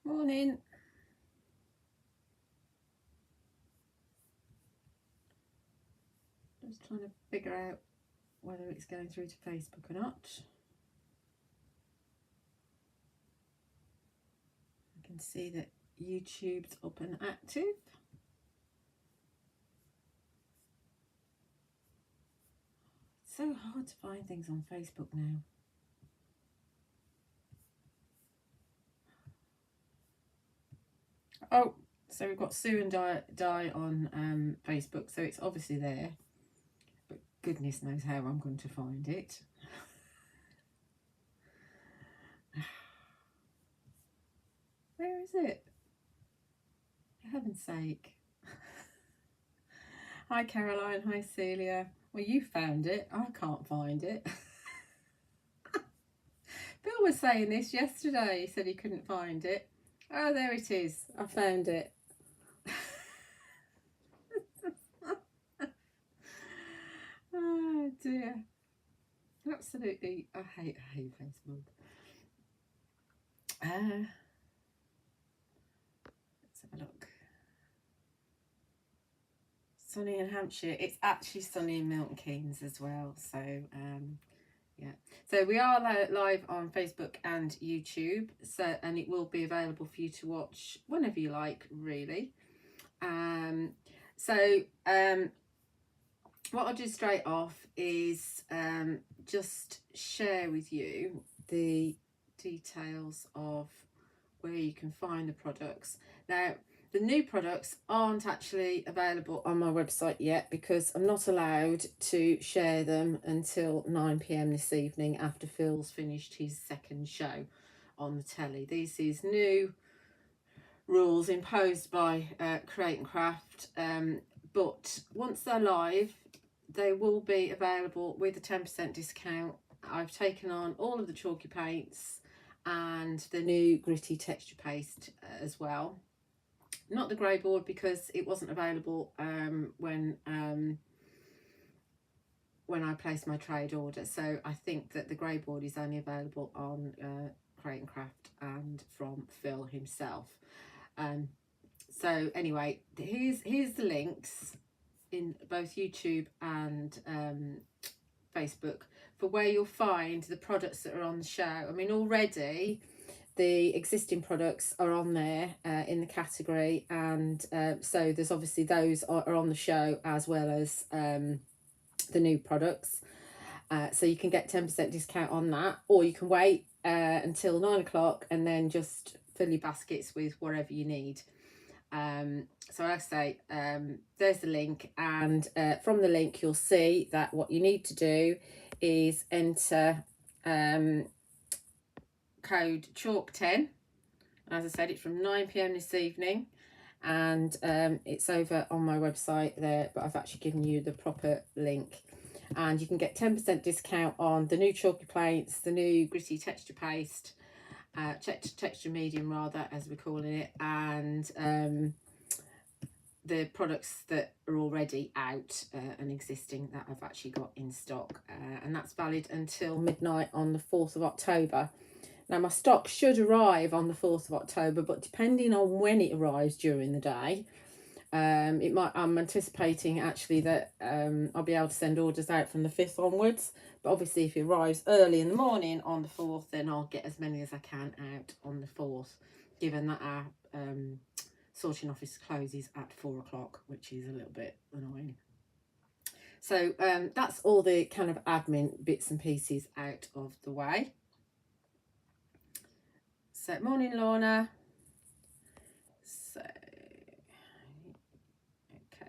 Morning. Just trying to figure out whether it's going through to Facebook or not. I can see that YouTube's up and active. It's so hard to find things on Facebook now. Oh, so we've got Sue and Di on Facebook, so it's obviously there. But goodness knows how I'm going to find it. Where is it? For heaven's sake. Hi Caroline, hi Celia. Well, you found it. I can't find it. Bill was saying this yesterday. He said he couldn't find it. Oh, there it is. I found it. Oh dear. Absolutely. I hate Facebook. Let's have a look. Sunny in Hampshire. It's actually sunny in Milton Keynes as well. So, yeah. So we are live on Facebook and YouTube. So, and it will be available for you to watch whenever you like, really. What I'll do straight off is just share with you the details of where you can find the products. Now, the new products aren't actually available on my website yet because I'm not allowed to share them until 9 p.m. this evening after Phil's finished his second show on the telly. These is new rules imposed by Create and Craft, but once they're live, they will be available with a 10% discount. I've taken on all of the chalky paints and the new gritty texture paste as well. Not the grey board because it wasn't available when I placed my trade order. So I think that the grey board is only available on Create and Craft and from Phil himself. So anyway, here's the links in both YouTube and Facebook for where you'll find the products that are on the show. I mean, already the existing products are on there in the category, and so there's obviously those are on the show as well as the new products. So you can get 10% discount on that, or you can wait until 9 o'clock and then just fill your baskets with whatever you need. So like I say, there's the link, and from the link you'll see that what you need to do is enter code CHALK10. As I said, it's from 9 p.m. this evening, and it's over on my website there, but I've actually given you the proper link. And you can get 10% discount on the new chalky paints, the new gritty texture paste, texture medium rather, as we're calling it, and the products that are already out and existing that I've actually got in stock, and that's valid until midnight on the 4th of October. Now my stock should arrive on the 4th of October, but depending on when it arrives during the day, I'm anticipating actually that I'll be able to send orders out from the 5th onwards. But obviously if it arrives early in the morning on the 4th, then I'll get as many as I can out on the 4th, given that our sorting office closes at 4 o'clock, which is a little bit annoying. So that's all the kind of admin bits and pieces out of the way. So morning Lorna. So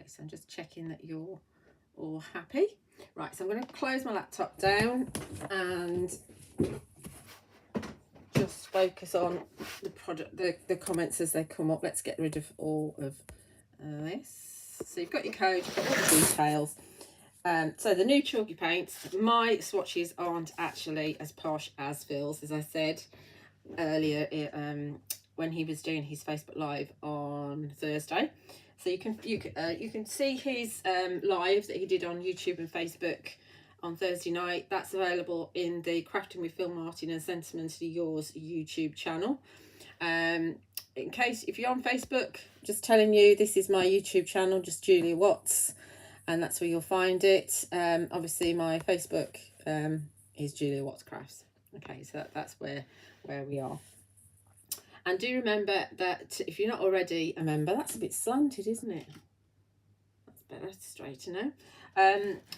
so I'm just checking that you're all happy. Right, so I'm going to close my laptop down and just focus on the product, the comments as they come up. Let's get rid of all of this. So you've got your code, you've got all the details. So the new chalky paints, my swatches aren't actually as posh as Phil's, as I said earlier when he was doing his Facebook Live on Thursday. So you can see his live that he did on YouTube and Facebook on Thursday night. That's available in the Crafting with Phil Martin and Sentimentally Yours YouTube channel. In case, if you're on Facebook, just telling you, this is my YouTube channel, just Julia Watts, and that's where you'll find it. Obviously my Facebook is Julia Watts Crafts. Okay, so that's where we are. And do remember that if you're not already a member, that's a bit slanted, isn't it? That's better, straighter now.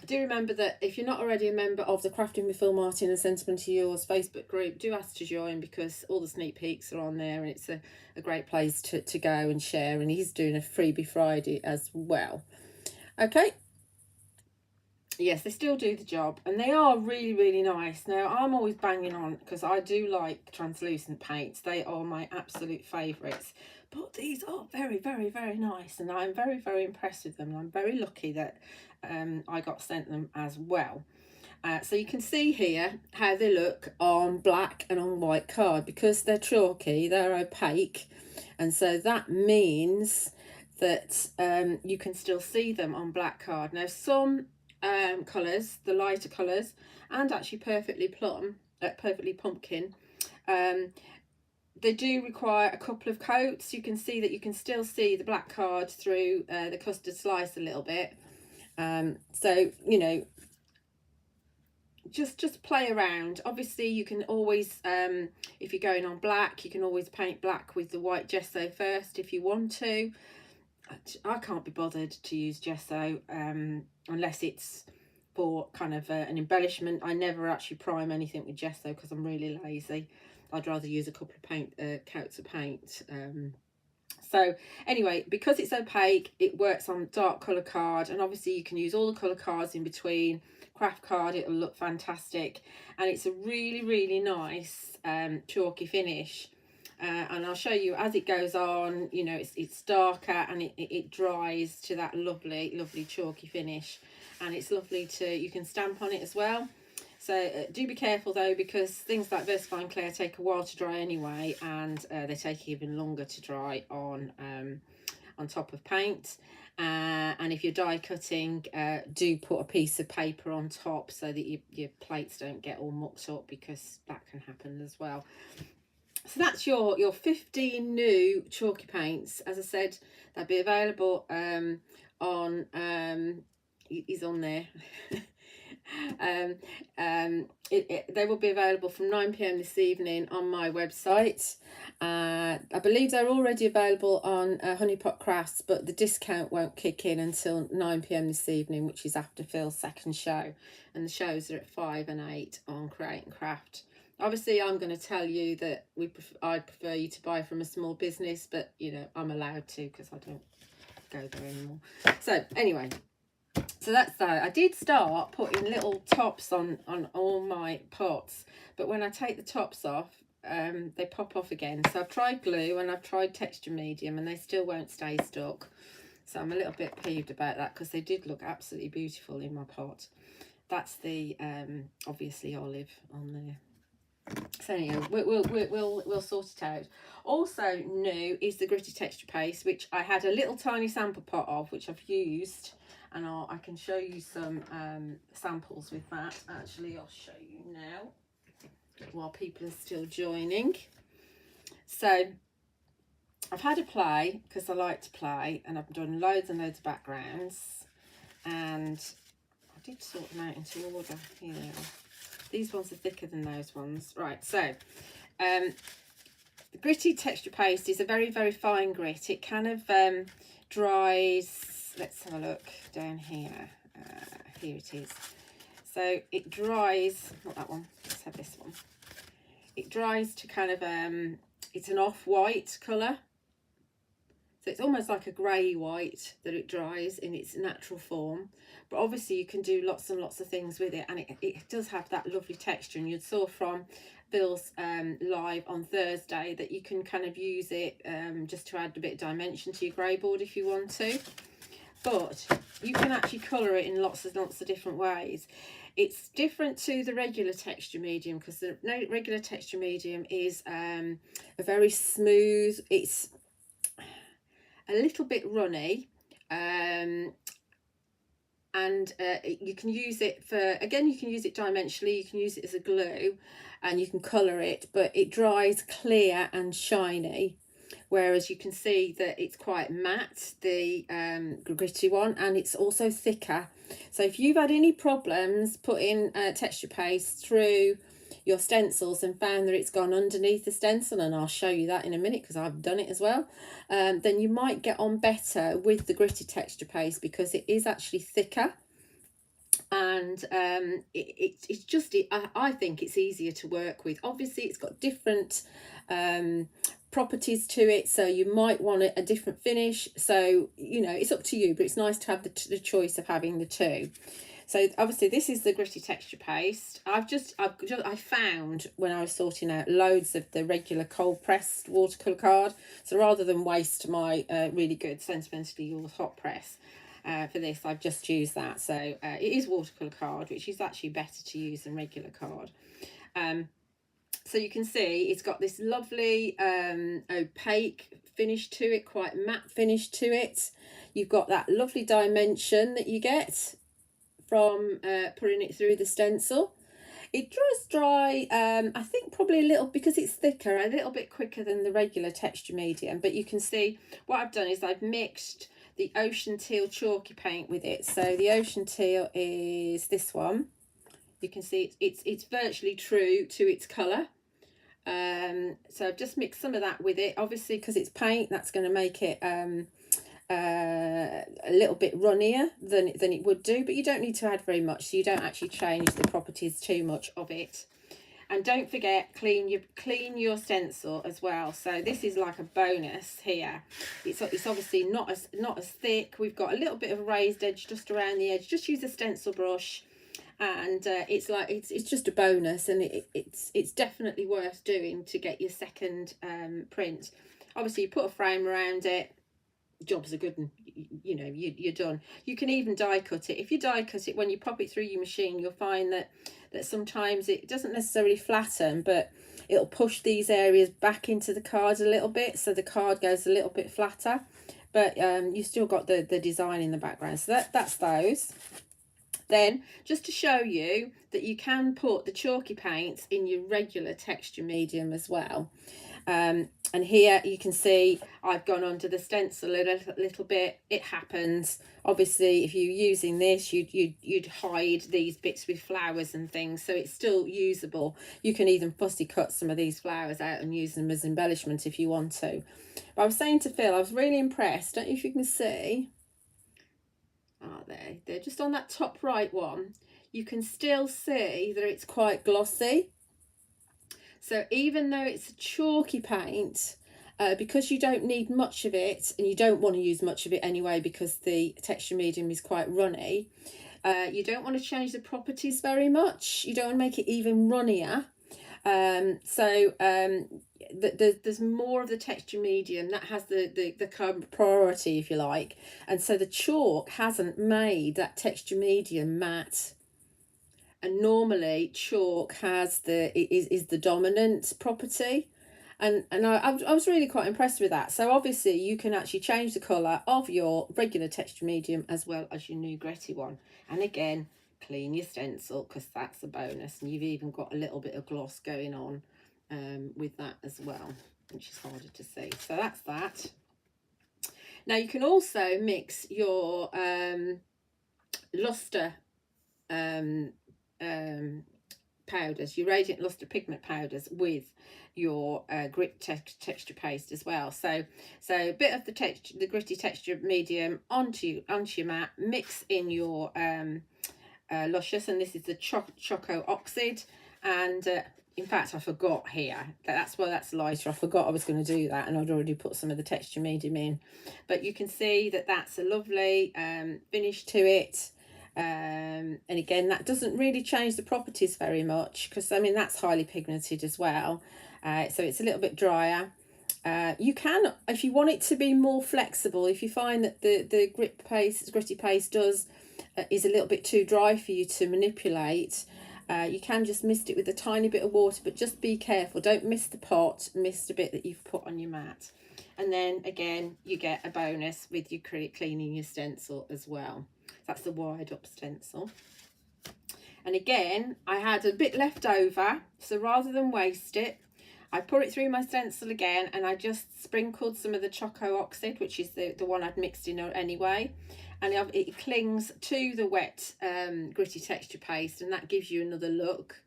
Do remember that if you're not already a member of the Crafting with Phil Martin and Sentimentally Yours Facebook group, do ask to join, because all the sneak peeks are on there, and it's a great place to go and share. And he's doing a freebie Friday as well. Okay. Yes, they still do the job, and they are really, really nice. Now, I'm always banging on because I do like translucent paints. They are my absolute favourites. But these are very, very, very nice, and I'm very, very impressed with them. I'm very lucky that I got sent them as well. So you can see here how they look on black and on white card. Because they're chalky, they're opaque, and so that means that you can still see them on black card. Now, some colours, the lighter colours, and actually perfectly pumpkin, they do require a couple of coats. You can see that you can still see the black card through the custard slice a little bit. So, you know, just play around. Obviously you can always, if you're going on black, you can always paint black with the white gesso first if you want to. I can't be bothered to use gesso unless it's for kind of an embellishment. I never actually prime anything with gesso because I'm really lazy. I'd rather use a couple of coats of paint. So anyway, because it's opaque, it works on dark colour card, and obviously you can use all the colour cards in between. Craft card, it'll look fantastic, and it's a really, really nice chalky finish. And I'll show you as it goes on. You know, it's darker, and it dries to that lovely, lovely chalky finish, and it's lovely you can stamp on it as well. So do be careful though, because things like VersaFine Clay take a while to dry anyway, and they take even longer to dry on top of paint. And if you're die cutting, do put a piece of paper on top so that your plates don't get all mucked up, because that can happen as well. So that's your 15 new chalky paints. As I said, they'll be available on is on there. They will be available from 9 PM this evening on my website. I believe they're already available on Honeypot Crafts, but the discount won't kick in until 9 PM this evening, which is after Phil's second show, and the shows are at 5 and 8 on Create and Craft. Obviously, I'm going to tell you that I'd prefer you to buy from a small business, but you know, I'm allowed to because I don't go there anymore. So anyway, so that's that. I did start putting little tops on all my pots, but when I take the tops off, they pop off again. So I've tried glue and I've tried texture medium, and they still won't stay stuck. So I'm a little bit peeved about that, because they did look absolutely beautiful in my pot. That's the obviously olive on there. So anyway, we'll sort it out. Also new is the gritty texture paste, which I had a little tiny sample pot of, which I've used, and I can show you some samples with that. Actually, I'll show you now while people are still joining. So I've had a play, because I like to play, and I've done loads and loads of backgrounds, and I did sort them out into order. Here they are. These ones are thicker than those ones. Right, so the gritty texture paste is a very, very fine grit. It kind of dries. Let's have a look down here. Here it is. So it dries, not that one, let's have this one. It dries to kind of, it's an off-white colour. So it's almost like a grey white that it dries in its natural form. But obviously you can do lots and lots of things with it, and it does have that lovely texture. And you saw from Bill's live on Thursday that you can kind of use it just to add a bit of dimension to your grey board if you want to. But you can actually colour it in lots of different ways. It's different to the regular texture medium, because the regular texture medium is a very smooth, it's a little bit runny, and you can use it for, again, you can use it dimensionally, you can use it as a glue, and you can colour it, but it dries clear and shiny. Whereas you can see that it's quite matte, the gritty one, and it's also thicker. So if you've had any problems putting texture paste through your stencils and found that it's gone underneath the stencil, and I'll show you that in a minute because I've done it as well, then you might get on better with the gritty texture paste because it is actually thicker. And it's just, I think it's easier to work with. Obviously it's got different properties to it, so you might want a different finish, so you know, it's up to you, but it's nice to have the choice of having the two. So obviously this is the gritty texture paste. I found when I was sorting out loads of the regular cold pressed watercolour card, so rather than waste my really good Sentimentally Yours hot press for this, I've just used that. So it is watercolour card, which is actually better to use than regular card. So you can see it's got this lovely opaque finish to it, quite matte finish to it. You've got that lovely dimension that you get from putting it through the stencil. It does dry, I think probably a little, because it's thicker, a little bit quicker than the regular texture medium. But you can see what I've done is I've mixed the Ocean Teal Chalky paint with it. So the Ocean Teal is this one. You can see it's virtually true to its colour. So I've just mixed some of that with it. Obviously, because it's paint, that's going to make it a little bit runnier than it would do, but you don't need to add very much, so you don't actually change the properties too much of it. And don't forget, clean your stencil as well. So this is like a bonus here. It's obviously not as thick. We've got a little bit of a raised edge just around the edge. Just use a stencil brush, and it's just a bonus, and it's definitely worth doing to get your second print. Obviously, you put a frame around it, jobs are good, and you know, you're done. You can even die cut it. If you die cut it, when you pop it through your machine, you'll find that sometimes it doesn't necessarily flatten, but it'll push these areas back into the card a little bit, so the card goes a little bit flatter, but you still got the design in the background. So that's those. Then, just to show you that you can put the chalky paints in your regular texture medium as well. And here you can see I've gone under the stencil a little bit. It happens. Obviously, if you're using this, you'd hide these bits with flowers and things, so it's still usable. You can even fussy cut some of these flowers out and use them as embellishment if you want to. But I was saying to Phil, I was really impressed. Don't know if you can see. Oh, they're just on that top right one. You can still see that it's quite glossy. So even though it's a chalky paint, because you don't need much of it, and you don't want to use much of it anyway because the texture medium is quite runny, you don't want to change the properties very much. You don't want to make it even runnier. There's more of the texture medium that has the priority, if you like, and so the chalk hasn't made that texture medium matte. And normally chalk has is the dominant property, and I was really quite impressed with that. So obviously you can actually change the colour of your regular texture medium as well as your new gritty one. And again, clean your stencil because that's a bonus, and you've even got a little bit of gloss going on with that as well, which is harder to see. So that's that. Now you can also mix your luster powders, your radiant luster pigment powders, with your grit texture paste as well. So a bit of the gritty texture medium onto your mat, mix in your luscious, and this is the Choco Oxide. And in fact, I forgot here, that's why that's lighter. I forgot I was going to do that, and I'd already put some of the texture medium in, but you can see that that's a lovely finish to it. And again, that doesn't really change the properties very much, because I mean that's highly pigmented as well, so it's a little bit drier. You can, if you want it to be more flexible, if you find that the gritty paste is a little bit too dry for you to manipulate, you can just mist it with a tiny bit of water, but just be careful, don't mist the pot, mist a bit that you've put on your mat. And then again, you get a bonus with your cleaning your stencil as well. That's the wired up stencil. And again, I had a bit left over, so rather than waste it, I put it through my stencil again, and I just sprinkled some of the Choco Oxide, which is the one I'd mixed in anyway, and it clings to the wet gritty texture paste, and that gives you another look.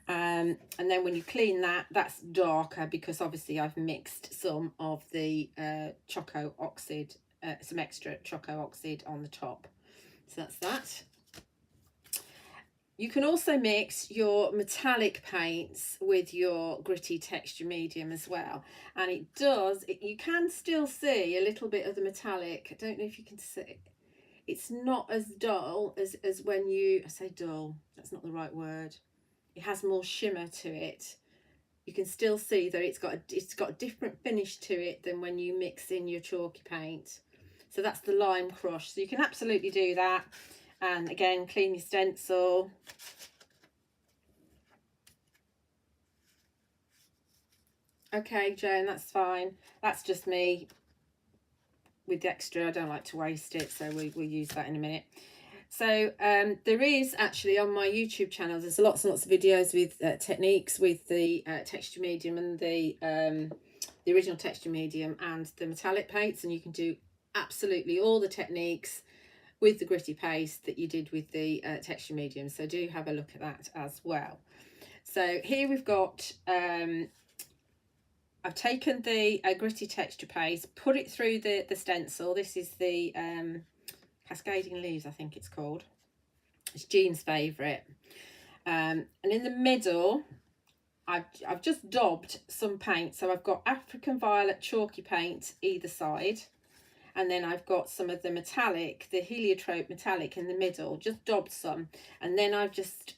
And then when you clean that, that's darker because obviously I've mixed some of the Choco Oxide, some extra Choco Oxide on the top. So that's that. You can also mix your metallic paints with your gritty texture medium as well. And it does, you can still see a little bit of the metallic. I don't know if you can see. It's not as dull as when you, I say dull, that's not the right word. It has more shimmer to it. You can still see that it's got a different finish to it than when you mix in your chalky paint. So that's the lime crush. So you can absolutely do that. And again, clean your stencil. Okay, Joan, that's fine. That's just me with the extra. I don't like to waste it, so we'll use that in a minute. So there is actually on my YouTube channel, there's lots and lots of videos with techniques with the texture medium and the original texture medium and the metallic paints, and you can do absolutely all the techniques with the gritty paste that you did with the texture medium, so do have a look at that as well. So here we've got I've taken the gritty texture paste, put it through the stencil. This is the Cascading Leaves, I think it's called. It's Jean's favourite. And in the middle, I've just daubed some paint. So I've got African Violet chalky paint either side. And then I've got some of the metallic, the heliotrope metallic in the middle, just daubed some. And then I've just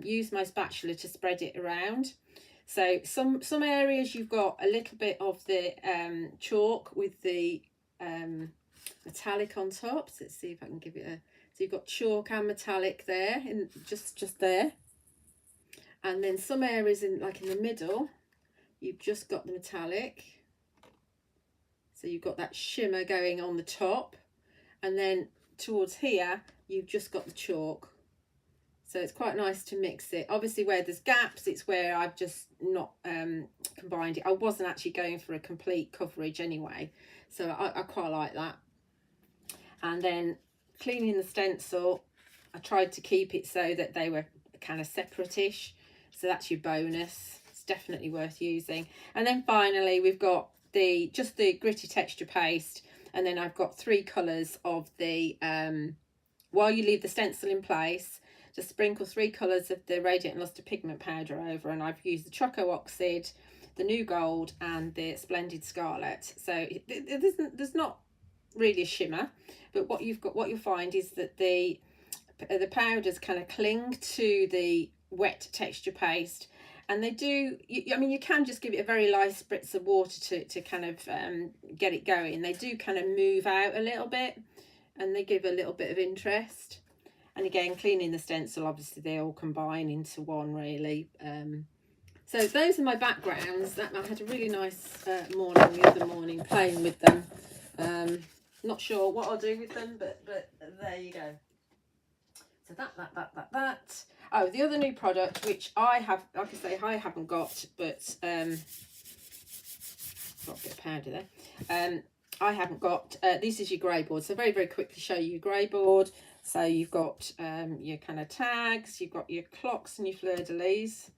used my spatula to spread it around. So some areas you've got a little bit of the chalk with the metallic on top. So let's see if I can give it a, so you've got chalk and metallic there, in just there. And then some areas in like in the middle, you've just got the metallic. So you've got that shimmer going on the top, and then towards here you've just got the chalk. So it's quite nice to mix it. Obviously where there's gaps, it's where I've just not combined it. I wasn't actually going for a complete coverage anyway, so I quite like that. And then cleaning the stencil, I tried to keep it so that they were kind of separate-ish, so that's your bonus. It's definitely worth using. And then finally we've got just the gritty texture paste, and then I've got 3 colours of the while you leave the stencil in place, just sprinkle 3 colours of the Radiant Lustre pigment powder over, and I've used the Choco Oxide, the New Gold and the Splendid Scarlet. So there's not really a shimmer, but what you'll find is that the powders kind of cling to the wet texture paste. And they do, I mean, you can just give it a very light spritz of water to kind of get it going. They do kind of move out a little bit, and they give a little bit of interest. And again, cleaning the stencil, obviously they all combine into one really. So those are my backgrounds. I had a really nice morning the other morning playing with them. Not sure what I'll do with them, but there you go. So that. Oh, the other new product, which I have, like I say, I haven't got, but got a bit of powder there. I haven't got, this is your grey board. So very, very quickly show you your grey board. So you've got your kind of tags, you've got your clocks and your fleur-de-lis.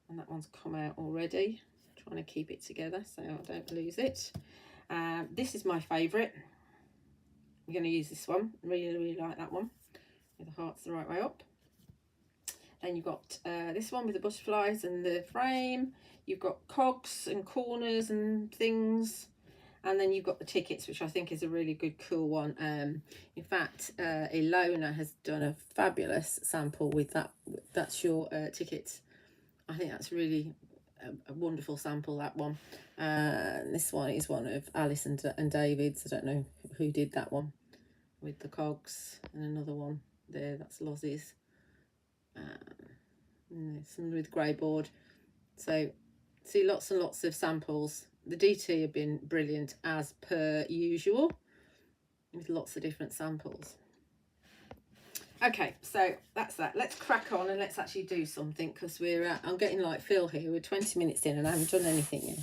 And that one's come out already. I'm trying to keep it together so I don't lose it. This is my favourite. I'm going to use this one. Really, really like that one. The heart's the right way up. Then you've got this one with the butterflies and the frame. You've got cogs and corners and things. And then you've got the tickets, which I think is a really good, cool one. In fact, Ilona has done a fabulous sample with that. That's your tickets. I think that's really a wonderful sample, that one. This one is one of Alice and David's. I don't know who did that one with the cogs, and another one there, that's Lozzie's. Some with grey board. So see lots and lots of samples. The DT have been brilliant as per usual, with lots of different samples. Okay, so that's that. Let's crack on and let's actually do something, because we're I'm getting like Phil here. We're 20 minutes in and I haven't done anything yet.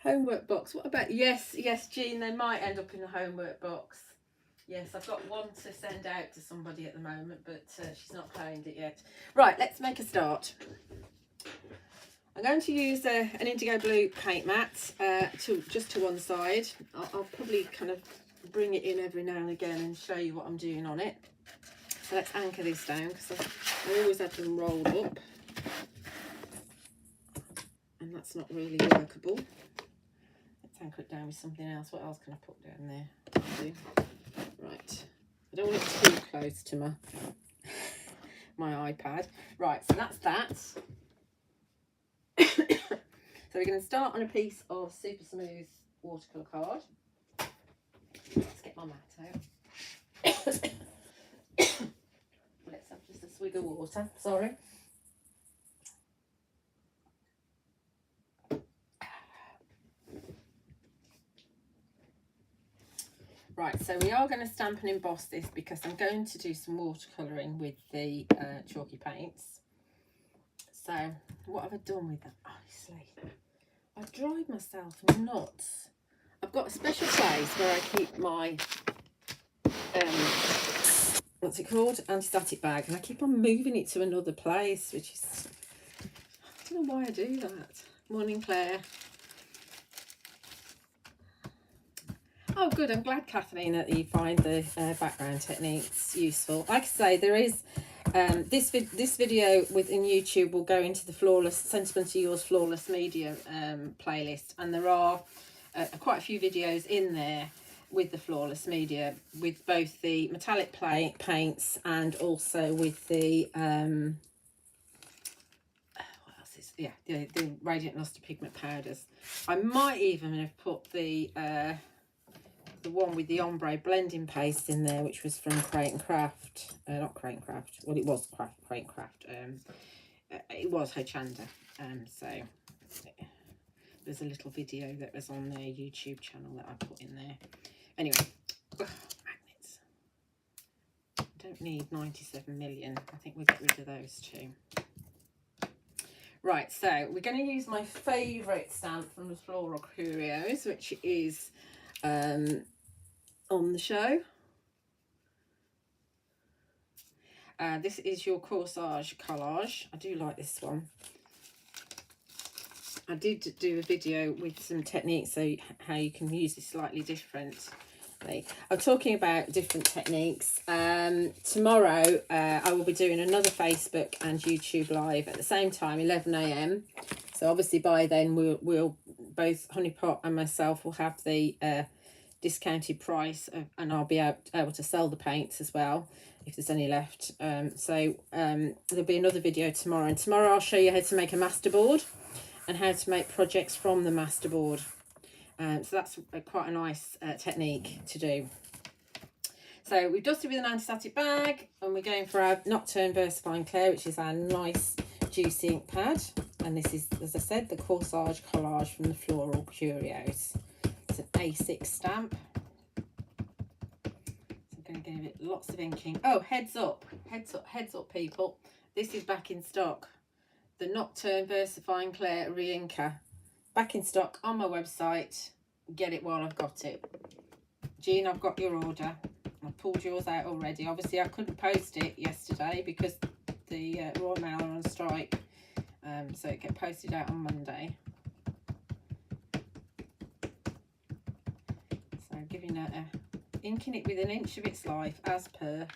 Homework box. What about, yes, Jean, they might end up in the homework box. Yes, I've got one to send out to somebody at the moment, but she's not claimed it yet. Right, let's make a start. I'm going to use an indigo blue paint mat just to one side. I'll probably kind of bring it in every now and again and show you what I'm doing on it. So let's anchor this down, because I always have them rolled up, and that's not really workable. Let's anchor it down with something else. What else can I put down there? Right, I don't want it too close to my iPad. Right, so that's that. So we're going to start on a piece of super smooth watercolour card. Let's get my mat out. Let's have just a swig of water, sorry. Right, so we are going to stamp and emboss this, because I'm going to do some watercolouring with the chalky paints. So what have I done with that? Honestly, I've dried myself nuts. I've got a special place where I keep my what's it called, anti-static bag, and I keep on moving it to another place, which is, I don't know why I do that. Morning, Claire. Oh good, I'm glad, Kathleen, that you find the background techniques useful. Like I say, there is this video within YouTube will go into the Flawless Sentimentally Yours Flawless Media playlist, and there are quite a few videos in there with the Flawless Media, with both the metallic paints and also with the what else is, yeah, the Radiant Luster Pigment powders. I might even have put the one with the ombre blending paste in there, which was from Crate and Craft. Not Crate and Craft. Well, it was Crate and Craft. It was Hochanda. So there's a little video that was on their YouTube channel that I put in there. Anyway, magnets. I don't need 97 million. I think we'll get rid of those too. Right, so we're going to use my favourite stamp from the Floral Curios, which is on the show. This is your Corsage Collage. I do like this one. I did do a video with some techniques, so how you can use this slightly differently. I'm talking about different techniques. Tomorrow I will be doing another Facebook and YouTube live at the same time, 11 AM. So obviously by then we'll both Honeypot and myself will have the discounted price, and I'll be able to sell the paints as well if there's any left. So there'll be another video tomorrow, and tomorrow I'll show you how to make a master board and how to make projects from the master board. So that's quite a nice technique to do. So we've dusted with an anti-static bag, and we're going for our Nocturne VersaFine Clear, which is our nice juicy ink pad. And this is, as I said, the Corsage Collage from the Floral Curios. It's an A6 stamp. So I'm going to give it lots of inking. Oh, heads up, people. This is back in stock. The Nocturne VersaFine Clear re-inker. Back in stock on my website. Get it while I've got it. Jean, I've got your order. I've pulled yours out already. Obviously, I couldn't post it yesterday because the Royal Mail are on strike. So it gets posted out on Monday. So giving it inking it with an inch of its life as per.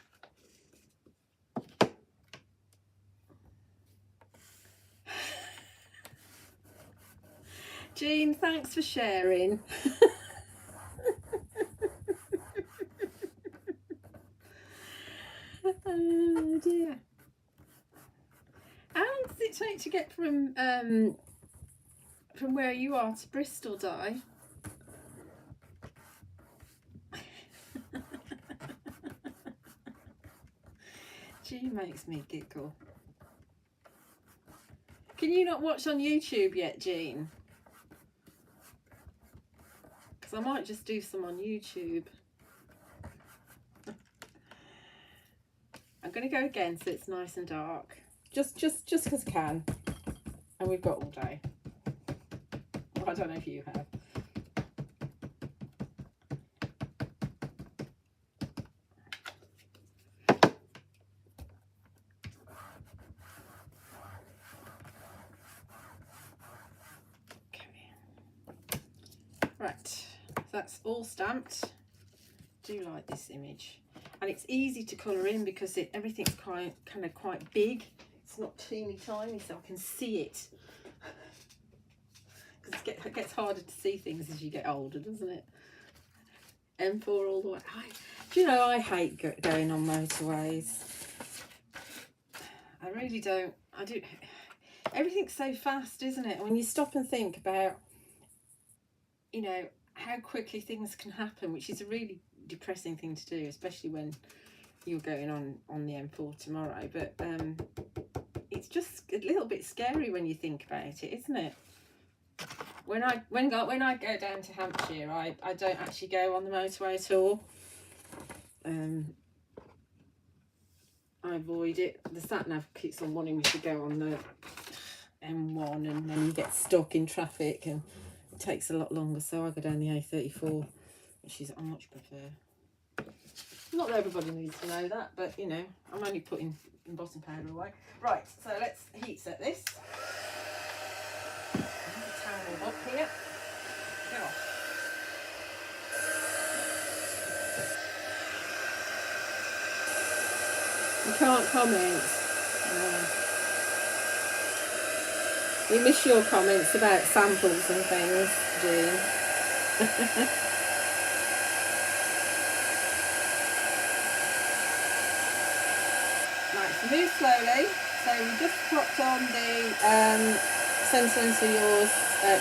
Jean, thanks for sharing. Oh dear. How long does it take to get from where you are to Bristol, Di? Jean makes me giggle. Can you not watch on YouTube yet, Jean? Because I might just do some on YouTube. I'm going to go again so it's nice and dark. Just because I can. And we've got all day. Well, I don't know if you have. Right, that's all stamped. I do like this image, and it's easy to colour in because everything's kind of quite big. It's not teeny tiny, so I can see it. Because it gets harder to see things as you get older, doesn't it? M4 all the way. Do you know, I hate going on motorways. I really don't. I do. Everything's so fast, isn't it? When you stop and think about, you know, how quickly things can happen, which is a really depressing thing to do, especially when you're going on the M4 tomorrow. But it's just a little bit scary when you think about it, isn't it? When I go down to Hampshire, I don't actually go on the motorway at all. I avoid it. The sat nav keeps on wanting me to go on the M1, and then you get stuck in traffic and it takes a lot longer, so I go down the A34, which is I much prefer. Not that everybody needs to know that, but you know, I'm only putting embossing powder away. Right, so let's heat set this. Tangled up here. Go on. You can't comment. We miss your comments about samples and things, Jean. Right, so move slowly. So we just popped on the Sentimentally Yours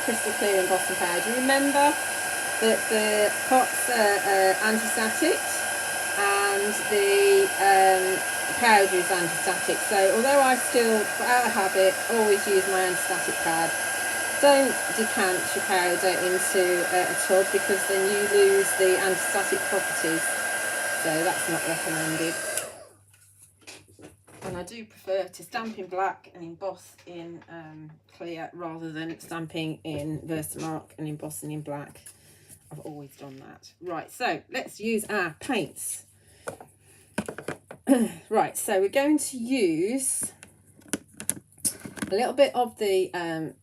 crystal clear embossing powder. Remember that the pots are anti-static and the powder is anti-static, so although I still, out of habit, always use my anti-static pad, don't decant your powder into a tub because then you lose the anti-static properties, so that's not recommended. And I do prefer to stamp in black and emboss in clear rather than stamping in Versamark and embossing in black. I've always done that. Right, so let's use our paints. Right, so we're going to use a little bit of the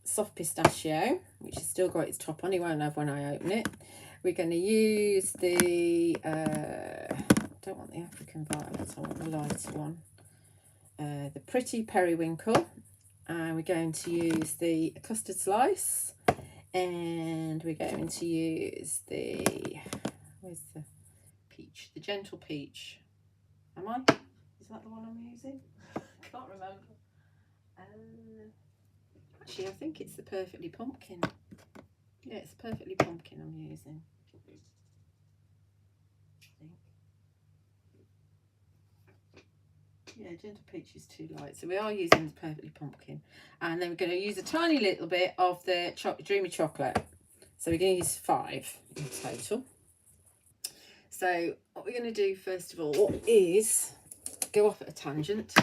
soft pistachio, which has still got its top on. You won't have when I open it. We're going to use the, I don't want the African violet, I want the lighter one. The Pretty Periwinkle. And we're going to use the custard slice. And we're going to use the, where's the peach? The Gentle Peach. Am I? Is that the one I'm using? Can't remember. Actually, I think it's the Perfectly Pumpkin. Yeah, it's the Perfectly Pumpkin I'm using. I think. Yeah, Gentle Peach is too light, so we are using the Perfectly Pumpkin. And then we're going to use a tiny little bit of the Dreamy Chocolate. So we're going to use 5 in total. So what we're going to do first of all is go off at a tangent,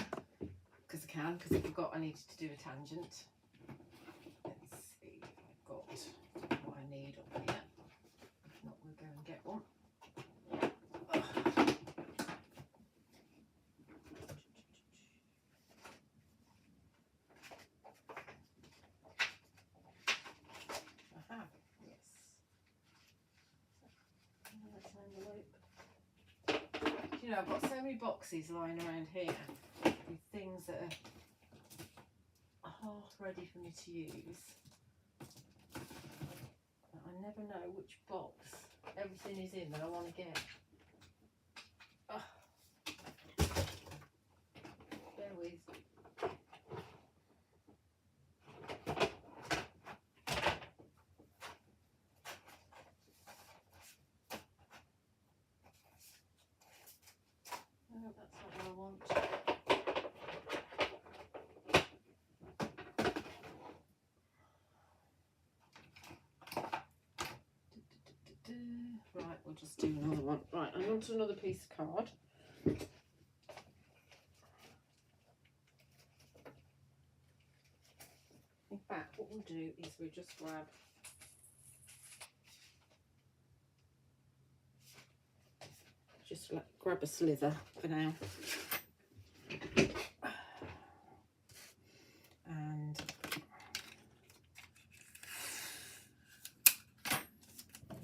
because I can, because I forgot I needed to do a tangent. Let's see if I've got what I need up here. If not, we'll go and get one. Aha, yes. You know, I've got so many boxes lying around here with things that are half ready for me to use. But I never know which box everything is in that I want to get. Oh. Bear with. No, that's not what I want. we'll just do another one. Right, I'm on to another piece of card. In fact, what we'll do is we'll just grab a slither for now. And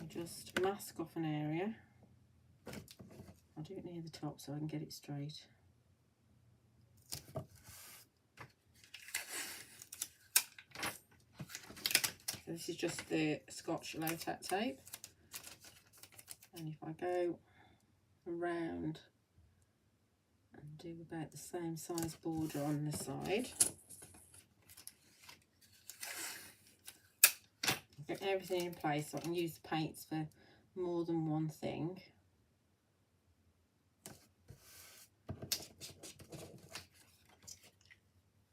just mask off an area. I'll do it near the top so I can get it straight. So this is just the Scotch low-tack tape. And if I go around and do about the same size border on the side, get everything in place so I can use the paints for more than one thing.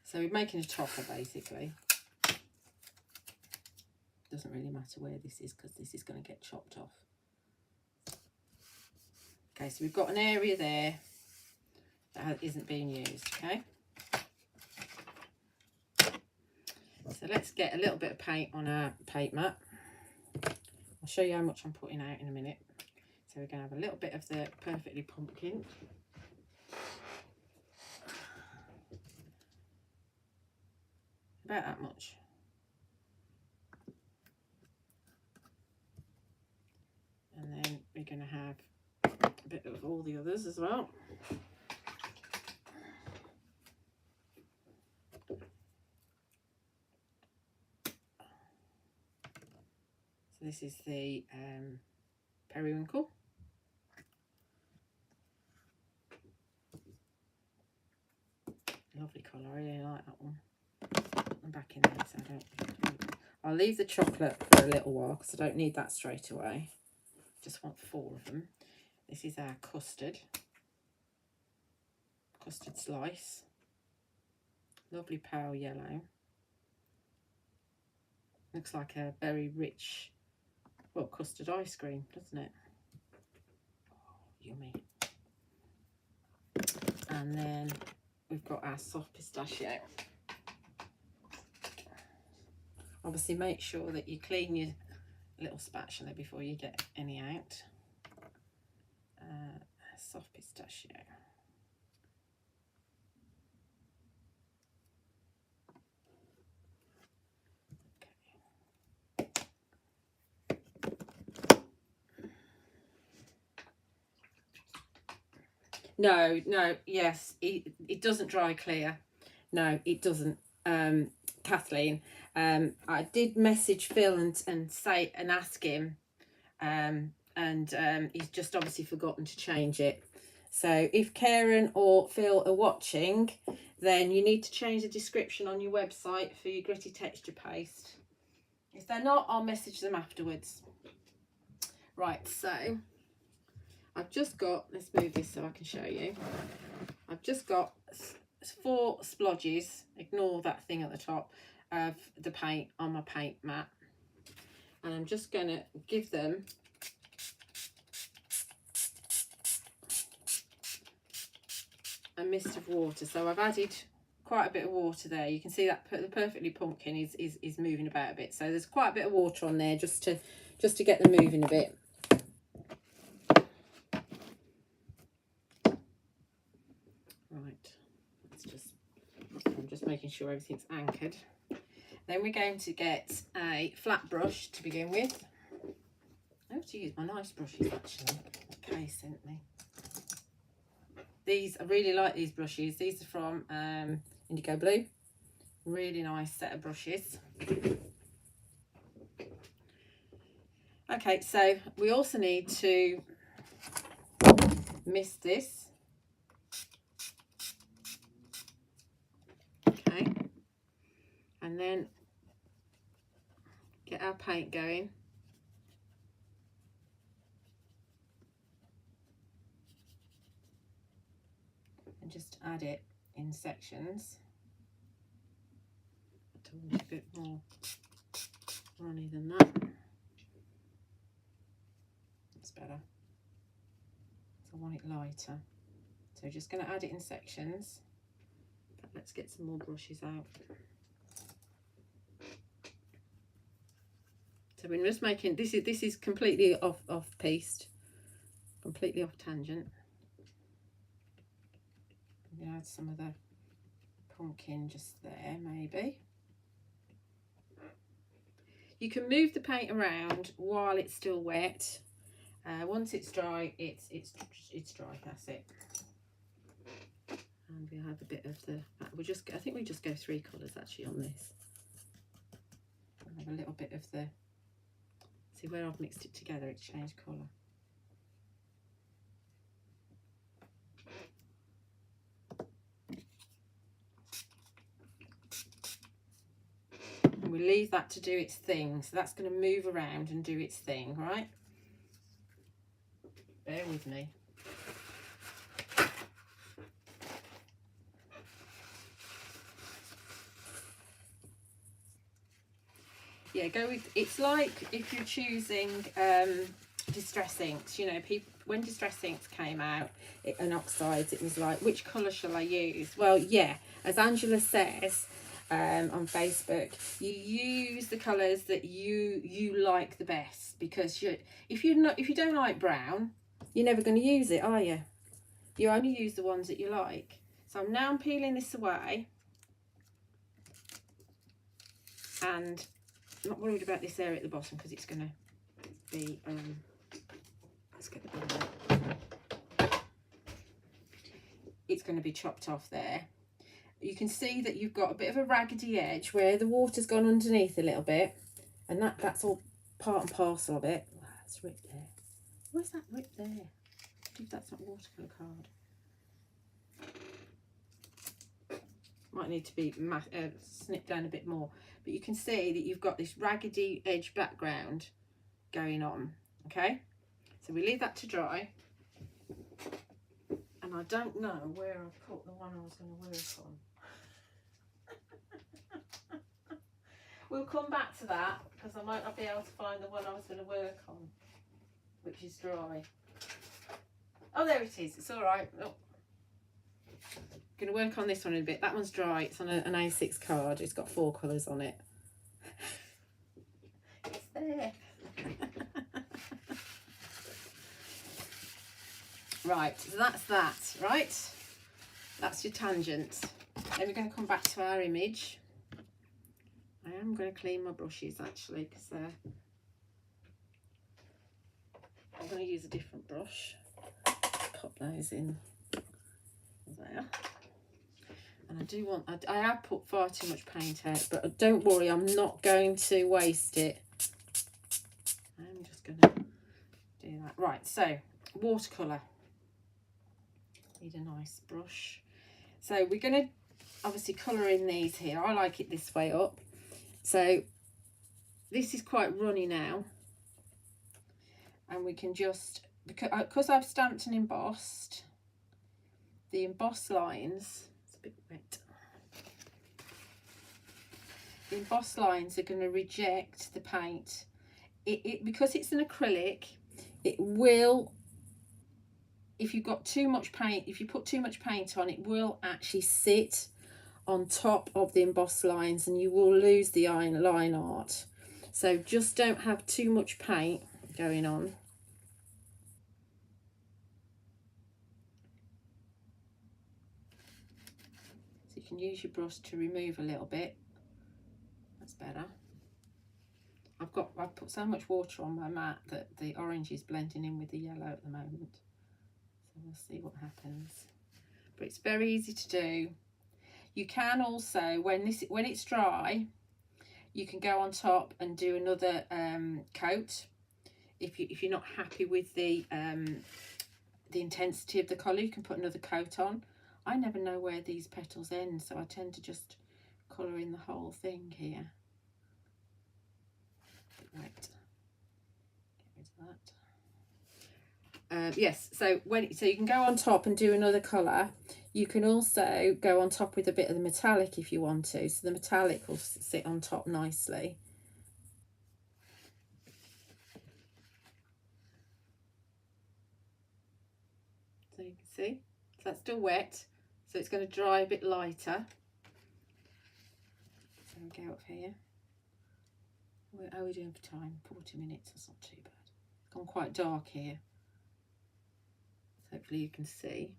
So we're making a topper basically. Doesn't really matter where this is because this is going to get chopped off. Okay, so we've got an area there that isn't being used, okay? So let's get a little bit of paint on our paint mat. I'll show you how much I'm putting out in a minute. So we're going to have a little bit of the Perfectly Pumpkin. About that much. And then we're going to have a bit of all the others as well. So this is the periwinkle. Lovely colour, I really like that one. Put them back in there so I don't. I'll leave the chocolate for a little while because I don't need that straight away. Just want 4 of them. This is our custard slice. Lovely pale yellow. Looks like a very rich, well, custard ice cream, doesn't it? Oh, yummy. And then we've got our soft pistachio. Obviously make sure that you clean your little spatula before you get any out. Soft pistachio. No, yes, it doesn't dry clear. No, it doesn't, Kathleen. I did message Phil and say and ask him, and he's just obviously forgotten to change it. So if Karen or Phil are watching, then you need to change the description on your website for your gritty texture paste. If they're not, I'll message them afterwards. Right, so I've just got, let's move this so I can show you. I've just got 4 splodges, ignore that thing at the top, of the paint on my paint mat. And I'm just going to give them a mist of water. So I've added quite a bit of water there. You can see that the Perfectly Pumpkin is moving about a bit. So there's quite a bit of water on there just to get them moving a bit. Right, I'm just making sure everything's anchored. Then we're going to get a flat brush to begin with. I have to use my nice brushes actually, that Kay sent me. These, I really like these brushes. These are from Indigo Blue. Really nice set of brushes. Okay, so we also need to mist this. Okay, and then get our paint going. And just add it in sections. A bit more runny than that. That's better. I want it lighter. So we're just going to add it in sections. But let's get some more brushes out. So we're just making, this is completely off piste, completely off tangent. I'm going to add some of the pumpkin just there, maybe. You can move the paint around while it's still wet. Once it's dry, it's dry. That's it. And we'll have a bit of the. I think we just go 3 colours actually on this. We'll have a little bit of the. See where I've mixed it together, it's changed colour. And we leave that to do its thing. So that's going to move around and do its thing, right? Bear with me. Yeah, go with, it's like if you're choosing distress inks, you know, people, when distress inks came out and oxides, it was like, which colour shall I use? Well, yeah, as Angela says on Facebook, you use the colours that you like the best, because if you don't like brown, you're never going to use it, are you? You only use the ones that you like. So I'm peeling this away, and I'm not worried about this area at the bottom because it's going to be, let's get the bottom. It's going to be chopped off there. You can see that you've got a bit of a raggedy edge where the water's gone underneath a little bit, and that's all part and parcel of it. Wow, that's ripped there. Where's that rip there? I think that's not watercolour card. Might need to be snipped down a bit more, but you can see that you've got this raggedy edge background going on. Okay, so we leave that to dry, and I don't know where I've put the one I was going to work on. We'll come back to that because I might not be able to find the one I was going to work on, which is dry. Oh, there it is. It's all right. Oh. Going to work on this one in a bit. That one's dry. It's on an A6 card. It's got 4 colours on it. It's there. Right, so that's that, right? That's your tangent. Then we're going to come back to our image. I am going to clean my brushes actually, because I'm going to use a different brush. Pop those in there. And I do want, I have put far too much paint out, but don't worry, I'm not going to waste it. I'm just going to do that. Right, so watercolour. Need a nice brush. So we're going to obviously colour in these here. I like it this way up. So this is quite runny now. And we can just, because I've stamped and embossed, the embossed lines, it's a bit wet. The embossed lines are going to reject the paint. Because it's an acrylic, it will, if you've got too much paint, if you put too much paint on, it will actually sit on top of the embossed lines and you will lose the line art. So just don't have too much paint going on. So you can use your brush to remove a little bit. That's better. I've put so much water on my mat that the orange is blending in with the yellow at the moment. So we'll see what happens. But it's very easy to do. You can also, when it's dry, you can go on top and do another coat. If you're not happy with the intensity of the colour, you can put another coat on. I never know where these petals end, so I tend to just colour in the whole thing here. Right, get rid of that. Yes, so you can go on top and do another colour. You can also go on top with a bit of the metallic if you want to, so the metallic will sit on top nicely. See, so that's still wet, so it's going to dry a bit lighter. So we go up here. How are we doing for time? 40 minutes, that's not too bad. It's gone quite dark here, so hopefully you can see.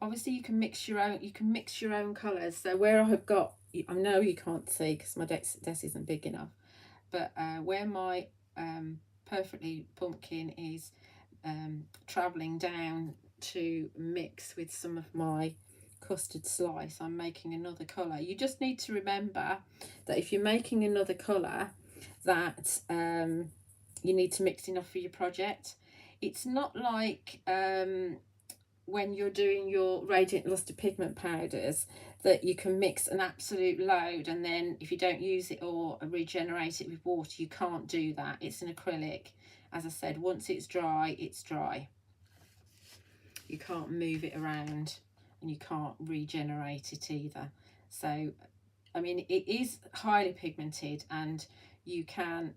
Obviously you can mix your own colours. So where I've got, I know you can't see because my desk isn't big enough, but where my Perfectly pumpkin is travelling down to mix with some of my custard slice, I'm making another colour. You just need to remember that if you're making another colour, that you need to mix enough for your project. It's not like when you're doing your radiant luster pigment powders that you can mix an absolute load and then if you don't use it or regenerate it with water, you can't do that. It's an acrylic. As I said, once it's dry, it's dry. You can't move it around and you can't regenerate it either. So I mean, it is highly pigmented and you can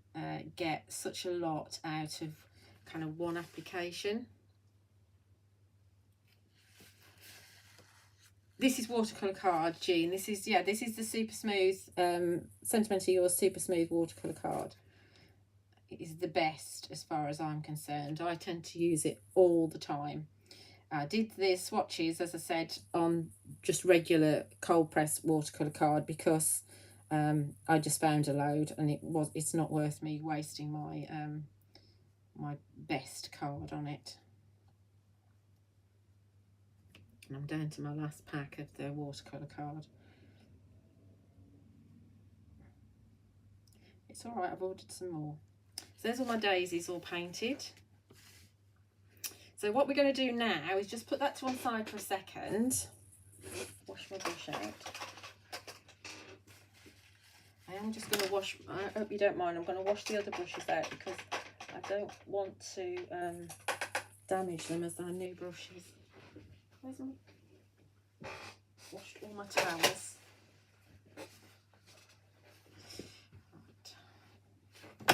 get such a lot out of kind of one application. This is watercolour card, Jean. This is the super smooth, Sentimentally Yours super smooth watercolour card. It is the best as far as I'm concerned. I tend to use it all the time. I did the swatches, as I said, on just regular cold press watercolour card because I just found a load and it's not worth me wasting my my best card on it. And I'm down to my last pack of the watercolour card. It's all right, I've ordered some more. So there's all my daisies all painted. So what we're going to do now is just put that to one side for a second. Wash my brush out. I am just going to wash, I hope you don't mind, I'm going to wash the other brushes out because I don't want to damage them as they're new brushes. Where's my... Washed all my towels.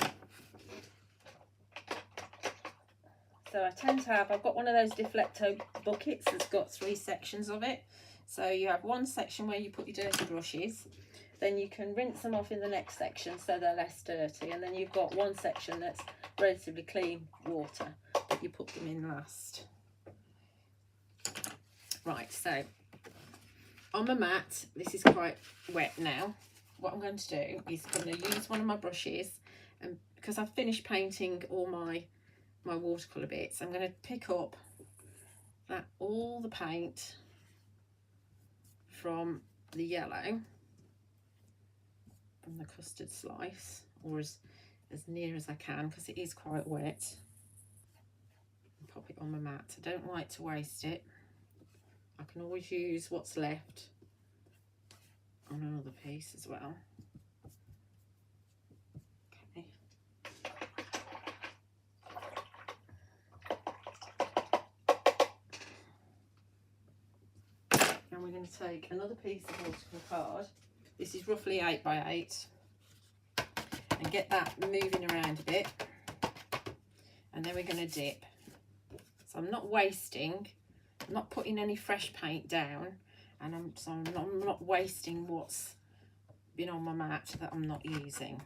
Right. So I tend to have, I've got one of those Deflecto buckets that's got 3 sections of it. So you have one section where you put your dirty brushes, then you can rinse them off in the next section so they're less dirty, and then you've got one section that's relatively clean water that you put them in last. Right, so on my mat, this is quite wet now. What I'm going to do is I'm going to use one of my brushes, and because I've finished painting all my watercolour bits, I'm going to pick up all the paint from the yellow, from the custard slice, or as near as I can because it is quite wet, and pop it on my mat. I don't like to waste it. I can always use what's left on another piece as well. Okay. And we're going to take another piece of watercolour card. This is roughly 8 by 8, and get that moving around a bit, and then we're going to dip. So I'm not wasting, I'm not putting any fresh paint down, and I'm not wasting what's been on my mat that I'm not using.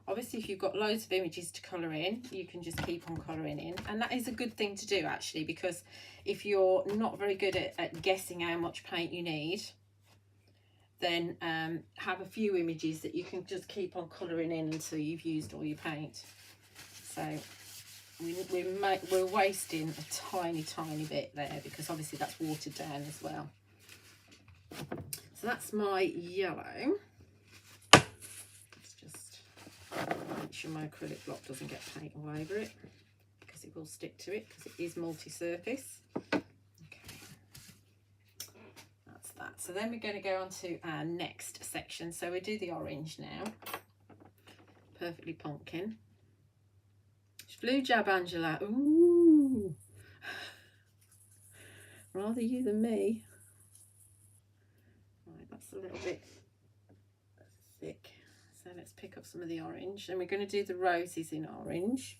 Obviously, if you've got loads of images to colour in, you can just keep on colouring in, and that is a good thing to do actually, because if you're not very good at guessing how much paint you need, then have a few images that you can just keep on colouring in until you've used all your paint. So we're wasting a tiny bit there because obviously that's watered down as well. So that's my yellow. Let's just make sure my acrylic block doesn't get paint all over it, because it will stick to it because it is multi-surface. That. So then we're going to go on to our next section. So we do the orange now. Perfectly Pumpkin. Blue Jab Angela. Ooh. Rather you than me. Right, that's a little bit thick. So So let's pick up some of the orange, and we're going to do the roses in orange.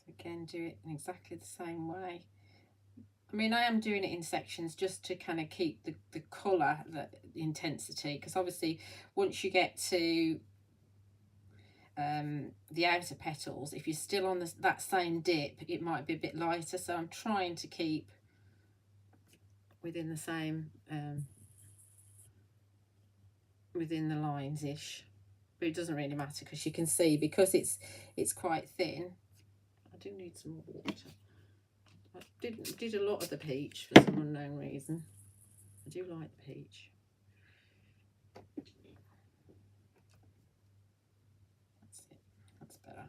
So again, do it in exactly the same way. I mean, I am doing it in sections just to kind of keep the colour, the intensity, because obviously once you get to the outer petals, if you're still on that same dip, it might be a bit lighter. So I'm trying to keep within the same, within the lines-ish. But it doesn't really matter, because you can see, because it's quite thin. I do need some more water. I did a lot of the peach for some unknown reason. I do like the peach. That's it. That's better.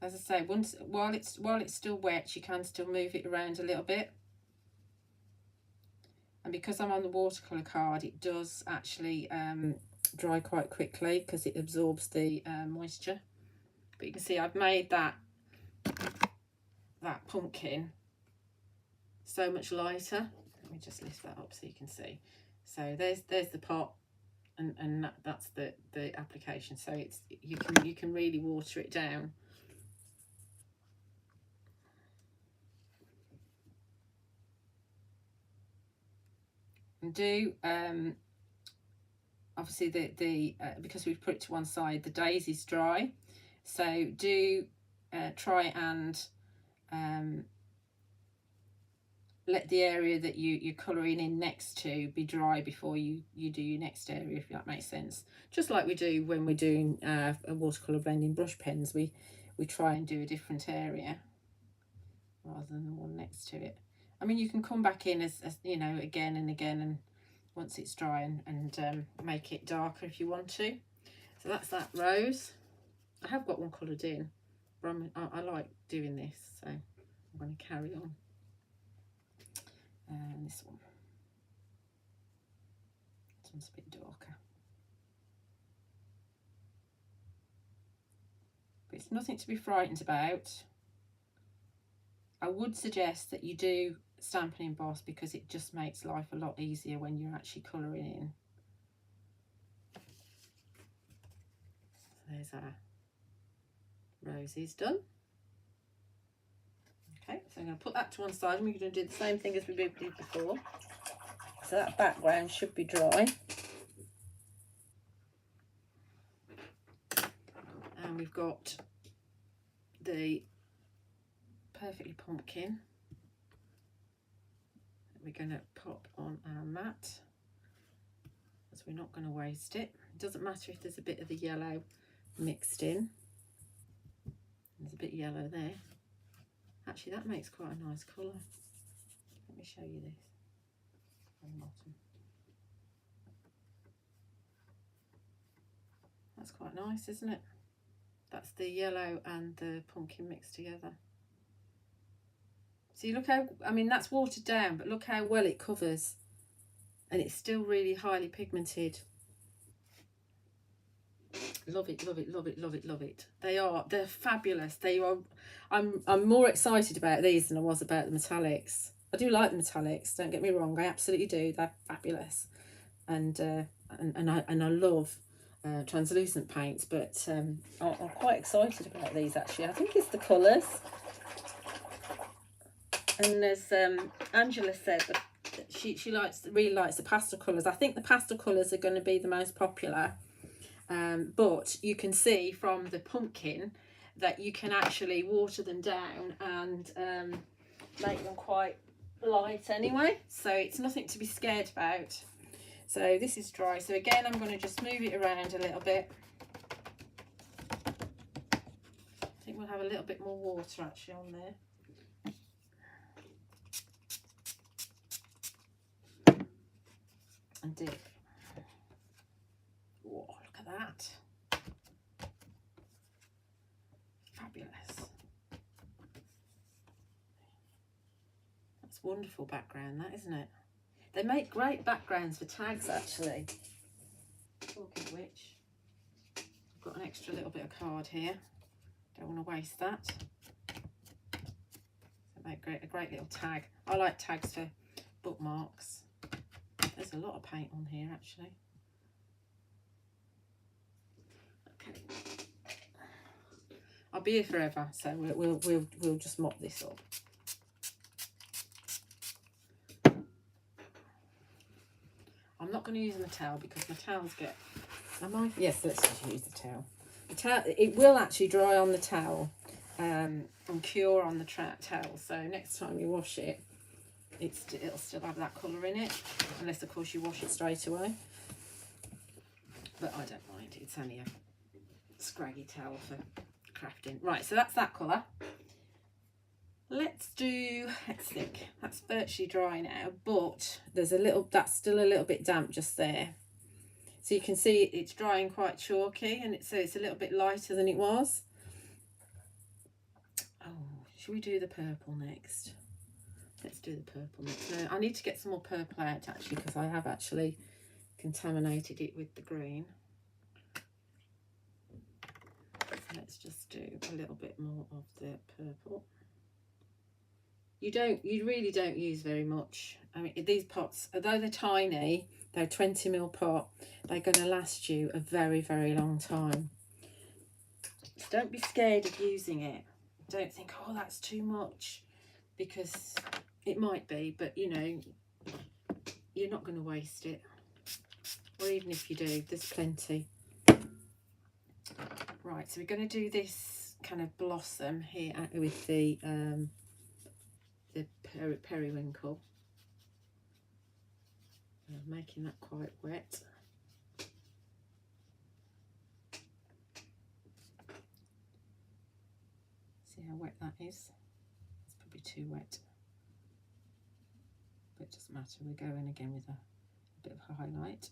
As I say, while it's still wet, you can still move it around a little bit. And because I'm on the watercolour card, it does actually dry quite quickly because it absorbs the moisture. But you can see I've made that pumpkin so much lighter. Let me just lift that up so you can see. So there's the pot, and that's the application. So it's you can really water it down. And do obviously the because we've put it to one side, the daisy's dry, so do try and let the area that you're colouring in next to be dry before you do your next area, if that makes sense. Just like we do when we're doing a watercolour blending brush pens, we try and do a different area rather than the one next to it. I mean, you can come back in as you know, again and again, and once it's dry, and make it darker if you want to. So that's that rose. I have got one coloured in, but I like doing this, so I'm going to carry on. And this one's a bit darker, but it's nothing to be frightened about. I would suggest that you do stamp and emboss, because it just makes life a lot easier when you're actually colouring in. So there's our roses done. Okay, so I'm going to put that to one side, and we're going to do the same thing as we did before. So that background should be dry. And we've got the Perfectly Pumpkin that we're going to pop on our mat, as we're not going to waste it. It doesn't matter if there's a bit of the yellow mixed in. There's a bit yellow there. Actually, that makes quite a nice colour. Let me show you this on the bottom. That's quite nice, isn't it? That's the yellow and the pumpkin mixed together. See, look how, I mean, that's watered down, but look how well it covers. And it's still really highly pigmented. Love it, love it, love it, love it, love it. They're fabulous. They are. I'm more excited about these than I was about the metallics. I do like the metallics, don't get me wrong, I absolutely do. They're fabulous. And I love translucent paints, but I'm quite excited about these actually. I think it's the colours. And as Angela said, she really likes the pastel colours. I think the pastel colours are going to be the most popular. But you can see from the pumpkin that you can actually water them down and make them quite light anyway. So it's nothing to be scared about. So this is dry. So again, I'm going to just move it around a little bit. I think we'll have a little bit more water actually on there. And dip. Oh, look at that. Fabulous. That's wonderful background, that, isn't it? They make great backgrounds for tags actually. Talking of which, I've got an extra little bit of card here. Don't want to waste that. So make a great little tag. I like tags for bookmarks. There's a lot of paint on here actually. Okay, I'll be here forever, so we'll just mop this up. I'm not going to use my towel because my towels get. Yes, let's just use the towel. The towel, it will actually dry on the towel, and cure on the towel. So next time you wash it, it'll still have that colour in it, unless of course you wash it straight away. But I don't mind. It's only a scraggy towel for crafting. Right, so that's that colour. Let's think. That's virtually dry now, but that's still a little bit damp just there. So you can see it's drying quite chalky, and it's a little bit lighter than it was. Oh, should we do the purple next? Let's do the purple next. No, I need to get some more purple out actually, because I have actually contaminated it with the green. Let's just do a little bit more of the purple. You really don't use very much. I mean, these pots, although they're tiny, they're a 20ml pot, they're going to last you a very, very long time. So don't be scared of using it. Don't think, oh, that's too much, because it might be, but you know, you're not going to waste it. Or even if you do, there's plenty. Right, so we're going to do this kind of blossom here with the periwinkle. Making that quite wet. See how wet that is? It's probably too wet. But it doesn't matter, we go in again with a bit of highlight.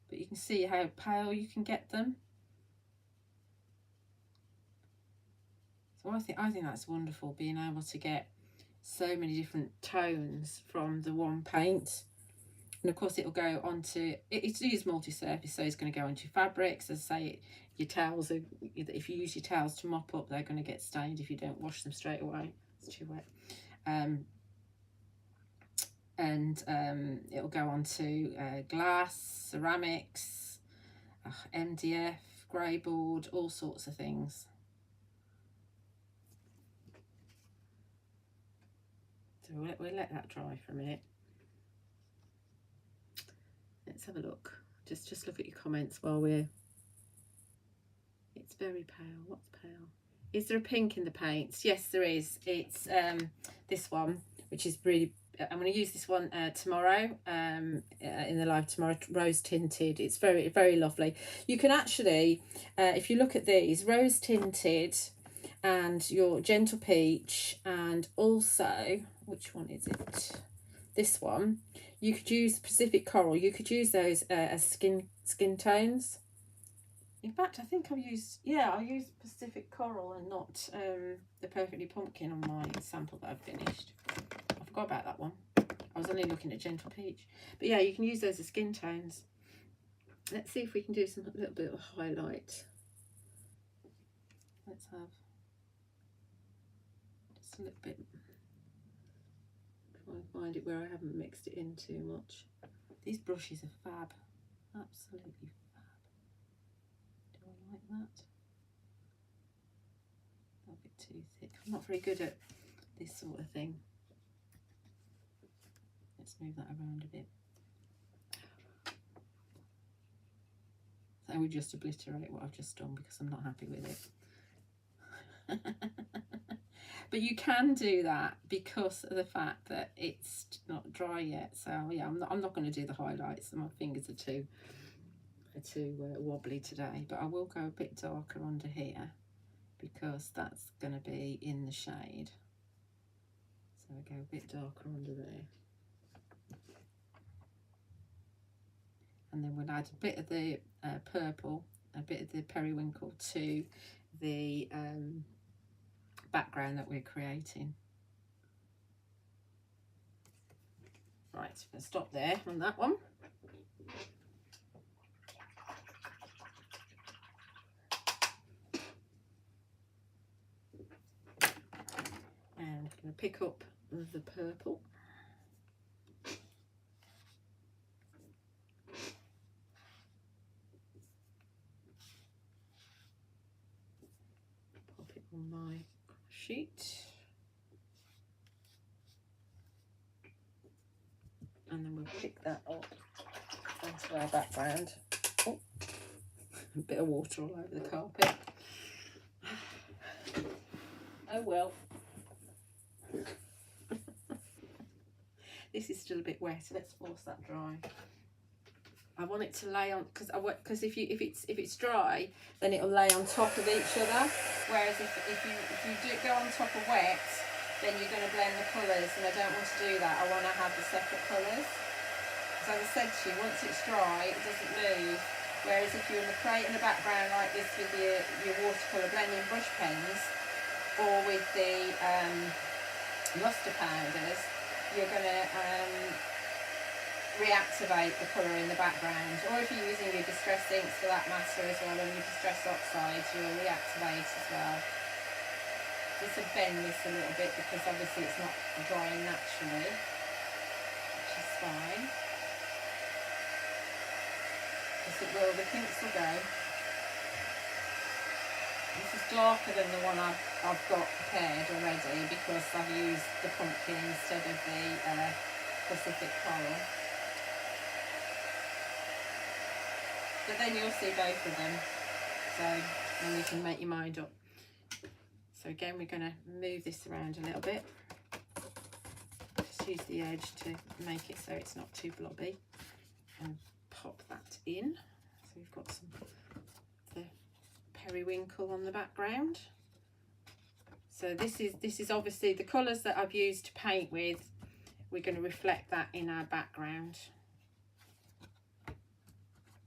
But you can see how pale you can get them. So I think that's wonderful, being able to get so many different tones from the one paint. And of course it'll go onto, it's used multi-surface, so it's going to go onto fabrics. As I say, your towels are, if you use your towels to mop up, they're going to get stained if you don't wash them straight away. It's too wet. It'll go onto glass, ceramics, MDF, grey board, all sorts of things. So we'll let that dry for a minute. Let's have a look. Just look at your comments while we're. It's very pale. What's pale? Is there a pink in the paints? Yes, there is. It's this one, which is really. I'm going to use this one tomorrow. In the live tomorrow, rose tinted. It's very, very lovely. You can actually, if you look at these, rose tinted, and your gentle peach, and also, which one is it? This one. You could use Pacific Coral. You could use those as skin tones. In fact, I think I used Pacific Coral and not the Perfectly Pumpkin on my sample that I've finished. I forgot about that one. I was only looking at Gentle Peach. But yeah, you can use those as skin tones. Let's see if we can do a little bit of highlight. Let's have just a little bit. Try and find it where I haven't mixed it in too much. These brushes are fab. Absolutely fab. Do I like that? A little bit too thick. I'm not very good at this sort of thing. Let's move that around a bit. So we just obliterate what I've just done because I'm not happy with it. But you can do that because of the fact that it's not dry yet. So yeah, I'm not going to do the highlights. My fingers are too wobbly today. But I will go a bit darker under here because that's going to be in the shade. So I go a bit darker under there. And then we'll add a bit of the purple, a bit of the periwinkle to the background that we're creating. Right, so we'll stop there on that one. going to pick up the purple. Pop it on my sheet. And then we'll pick that up onto our background. Oh, a bit of water all over the carpet. Oh well. This is still a bit wet, so let's force that dry. I want it to lay on, because if it's dry, then it'll lay on top of each other. Whereas if you do go on top of wet, then you're going to blend the colours, and I don't want to do that. I want to have the separate colours. So as I said to you, once it's dry, it doesn't move. Whereas if you're creating a background like this with your watercolour blending brush pens, or with the luster powders, you're going to reactivate the colour in the background. Or if you're using your distress inks for that matter as well, and your distress oxides, you'll reactivate as well. Just to bend this a little bit, because obviously it's not drying naturally, which is fine. Yes, it will, the kinks will go. This is darker than the one I've got prepared already, because I've used the pumpkin instead of the Pacific coral. But then you'll see both of them, so then you can make your mind up. So again, we're going to move this around a little bit. Just use the edge to make it so it's not too blobby, and pop that in. So we've got some the periwinkle on the background. So this is obviously the colours that I've used to paint with. We're going to reflect that in our background.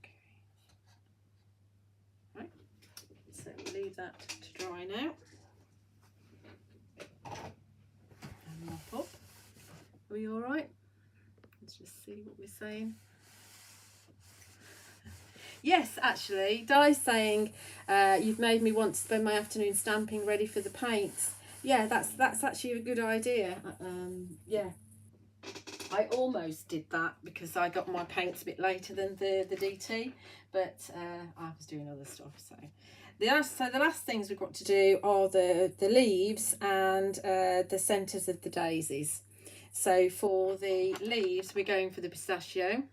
Okay. Right. So we'll leave that to dry now. And mop up. Are we all right? Let's just see what we're saying. Yes, actually, Di's saying you've made me want to spend my afternoon stamping ready for the paints. Yeah, that's actually a good idea. Yeah, I almost did that because I got my paints a bit later than the DT, but I was doing other stuff. So the last things we've got to do are the leaves and the centres of the daisies. So for the leaves, we're going for the pistachio,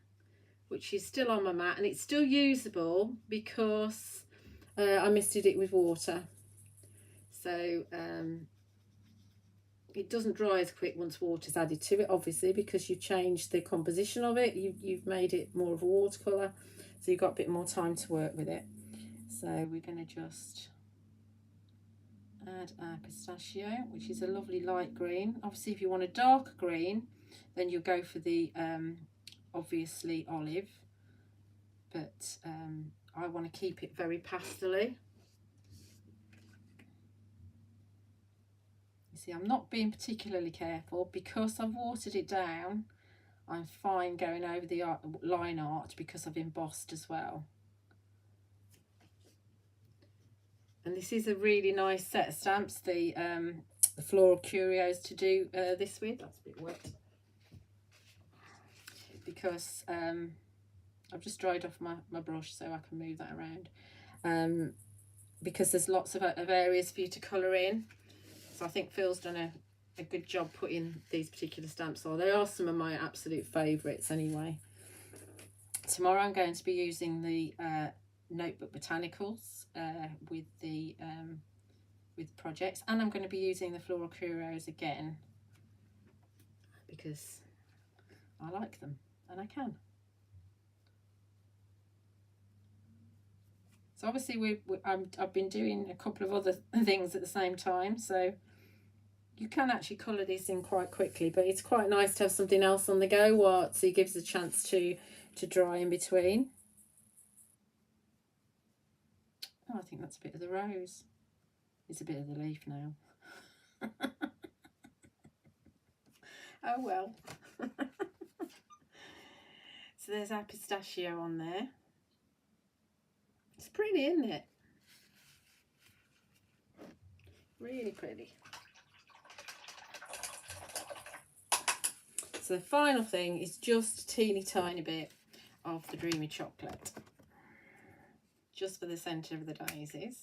which is still on my mat, and it's still usable because I misted it with water. So it doesn't dry as quick once water's added to it, obviously, because you've changed the composition of it. You've made it more of a watercolour, so you've got a bit more time to work with it. So we're going to just add our pistachio, which is a lovely light green. Obviously, if you want a darker green, then you'll go for the obviously olive, but I want to keep it very pastel-y. You see, I'm not being particularly careful because I've watered it down. I'm fine going over the line art because I've embossed as well. And this is a really nice set of stamps, the Floral Curios, to do this with. That's a bit wet. Because I've just dried off my brush so I can move that around. Because there's lots of areas for you to colour in. So I think Phil's done a good job putting these particular stamps on. They are some of my absolute favourites anyway. Tomorrow I'm going to be using the Notebook Botanicals with the projects, and I'm going to be using the Floral Curios again because I like them and I can. So obviously I've been doing a couple of other things at the same time, so you can actually colour these in quite quickly, but it's quite nice to have something else on the go so it gives a chance to dry in between. Oh, I think that's a bit of the rose. It's a bit of the leaf now. Oh well. So there's our pistachio on there. It's pretty, isn't it? Really pretty. So the final thing is just a teeny tiny bit of the Dreamy Chocolate, just for the centre of the daisies.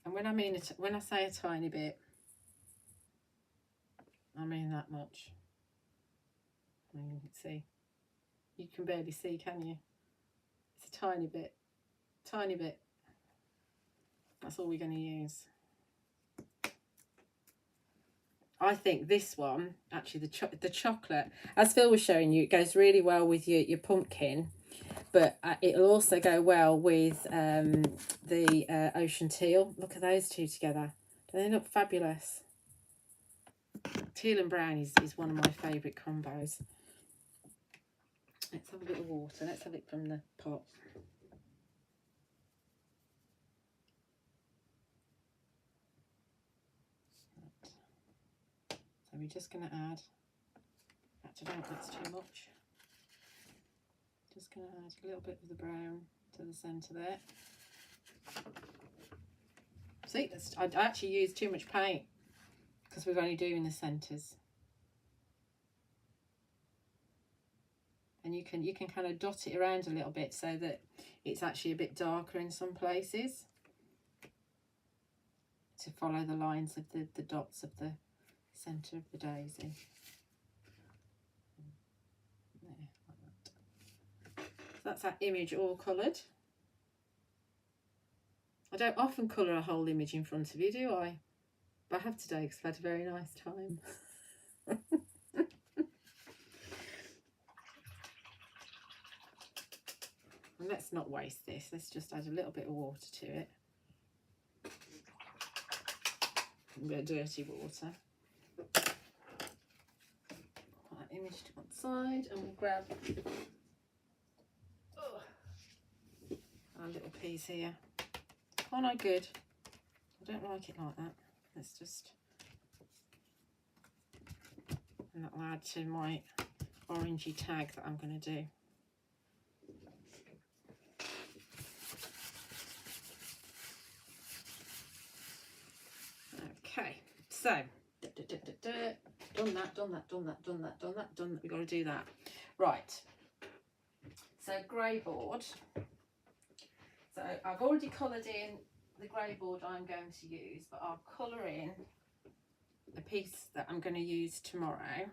And when I mean it, when I say a tiny bit, I mean that much. I mean, you can see, you can barely see, can you? It's a tiny bit, tiny bit. That's all we're going to use. I think this one, actually the chocolate, as Phil was showing you, it goes really well with your pumpkin, but it'll also go well with the ocean teal. Look at those two together. Do they look fabulous? Teal and brown is one of my favourite combos. Let's have a bit of water. Let's have it from the pot. So we're just going to add, actually I don't think that's too much. Just going to add a little bit of the brown to the centre there. See, I actually used too much paint because we're only doing the centres. And you can kind of dot it around a little bit so that it's actually a bit darker in some places to follow the lines of the dots of the centre of the daisy. There, like that. So that's our image all coloured. I don't often colour a whole image in front of you, do I? But I have today because I've had a very nice time. And let's not waste this. Let's just add a little bit of water to it. A bit of dirty water. Put that image to one side and we'll grab our little piece here. Oh no, good. I don't like it like that. Let's just, and that'll add to my orangey tag that I'm going to do. Okay, so done that. We've got to do that. Right. So grey board. So I've already coloured in the grey board I'm going to use, but I'll colour in the piece that I'm going to use tomorrow.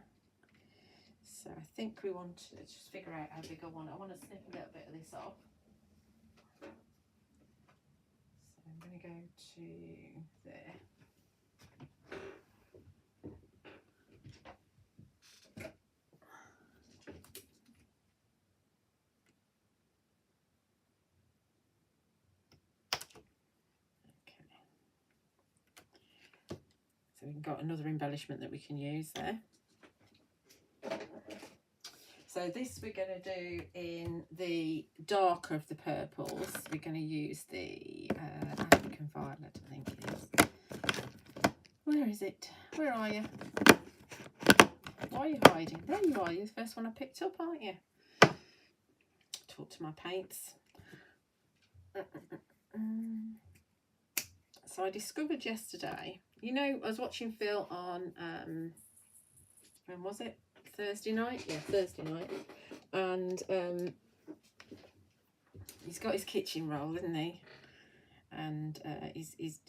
So I think we want to just figure out how big I want it. I want to snip a little bit of this off. So I'm going to go to there. So we've got another embellishment that we can use there. So this we're going to do in the darker of the purples. We're going to use the African Violet, I think it is. Where is it? Where are you? Why are you hiding? There you are. You're the first one I picked up, aren't you? Talk to my paints. So I discovered yesterday, you know, I was watching Phil on, when was it? Thursday night? Yeah, Thursday night. And he's got his kitchen roll, isn't he? And he's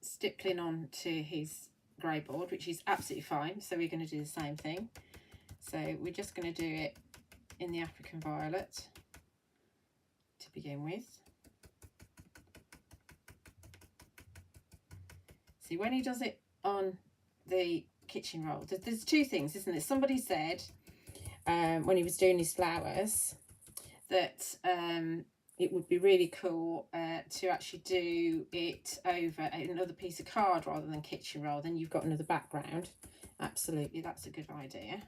stippling on to his grey board, which is absolutely fine. So we're going to do the same thing. So we're just going to do it in the African Violet to begin with. See, when he does it on the kitchen roll, there's two things, isn't there? Somebody said when he was doing his flowers that it would be really cool to actually do it over another piece of card rather than kitchen roll. Then you've got another background. Absolutely, that's a good idea.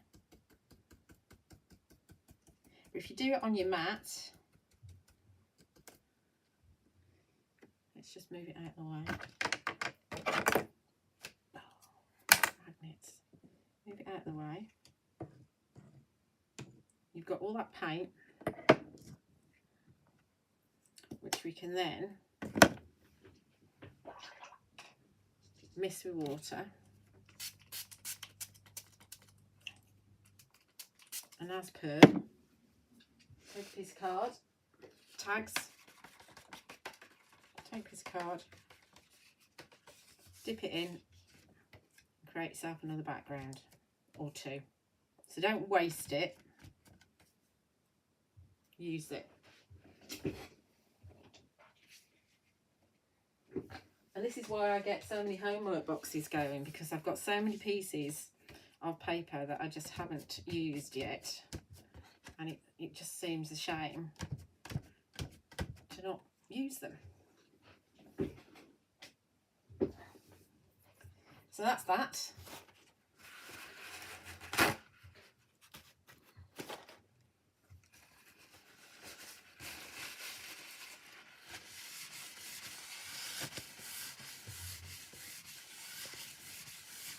But if you do it on your mat, let's just move it out of the way. Magnets. Move it out of the way. You've got all that paint, which we can then mix with water. And as per, take a piece of card, tags, take a piece of card, dip it in, and create yourself another background or two. So don't waste it, use it. And this is why I get so many homework boxes going, because I've got so many pieces of paper that I just haven't used yet. And it just seems a shame to not use them. So that's that.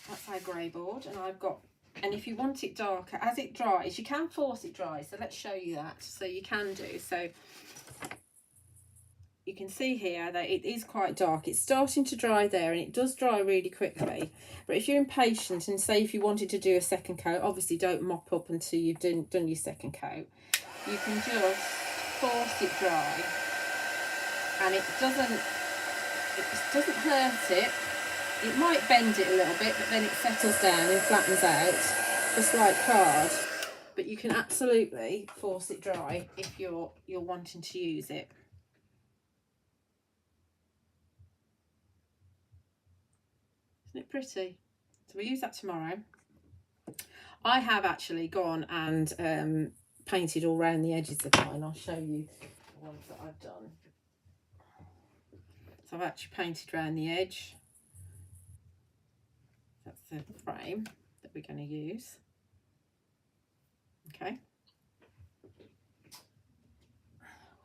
That's our grey board, and I've got, and if you want it darker, as it dries, you can force it dry, so let's show you that. So you can do, so you can see here that it is quite dark. It's starting to dry there, and it does dry really quickly. But if you're impatient, and say if you wanted to do a second coat, obviously don't mop up until you've done your second coat. You can just force it dry, and it doesn't hurt it. It might bend it a little bit, but then it settles down and flattens out, just like card. But you can absolutely force it dry if you're wanting to use it. Isn't it pretty? So we'll use that tomorrow. I have actually gone and painted all around the edges of mine. I'll show you the ones that I've done. So I've actually painted around the edge. That's the frame that we're going to use. Okay.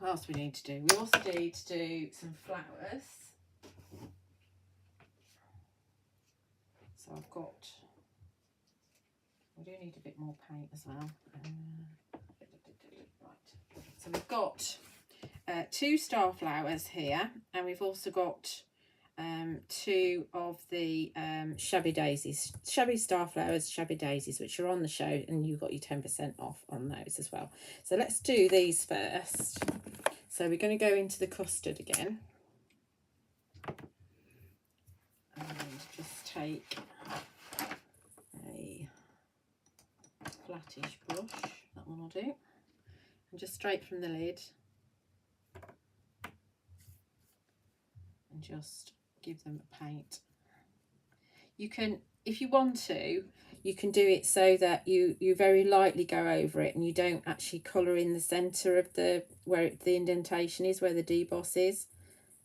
What else we need to do? We also need to do some flowers. So I've got, we do need a bit more paint as well. Right. So we've got 2 star flowers here, and we've also got 2 of the shabby daisies, shabby star flowers, shabby daisies, which are on the show, and you got your 10% off on those as well. So let's do these first. So we're going to go into the custard again, and just take a flattish brush, that one will do, and just straight from the lid, and just give them a paint. You can, if you want to, you can do it so that you very lightly go over it, and you don't actually colour in the centre of the where the indentation is, where the deboss is.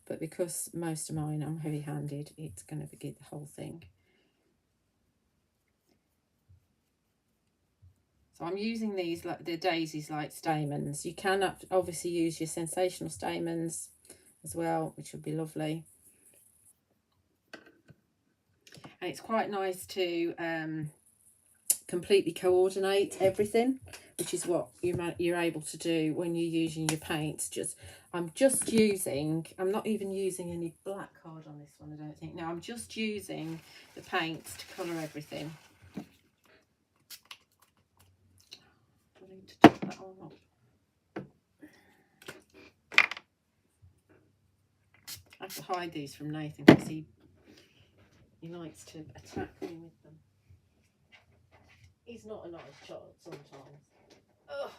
But because most of mine I'm heavy-handed, it's going to be the whole thing. So I'm using these, like the Daisy's Light stamens. You can obviously use your sensational stamens as well, which would be lovely. And it's quite nice to completely coordinate everything, which is what you're able to do when you're using your paints. I'm not even using any black card on this one, I don't think. No, I'm just using the paints to colour everything. Do I need to top that or not? I have to hide these from Nathan because he likes to attack me with them. He's not a nice child sometimes. Ugh.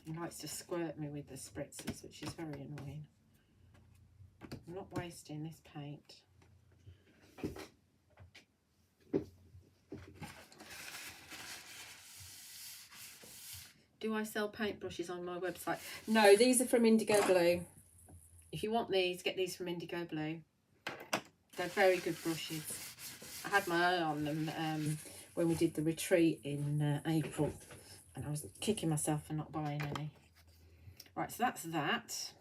He likes to squirt me with the spritzers, which is very annoying. I'm not wasting this paint. Do I sell paintbrushes on my website? No, these are from Indigo Blue. If you want these, get these from Indigo Blue. They're very good brushes. I had my eye on them when we did the retreat in April, and I was kicking myself for not buying any. Right, so that's that.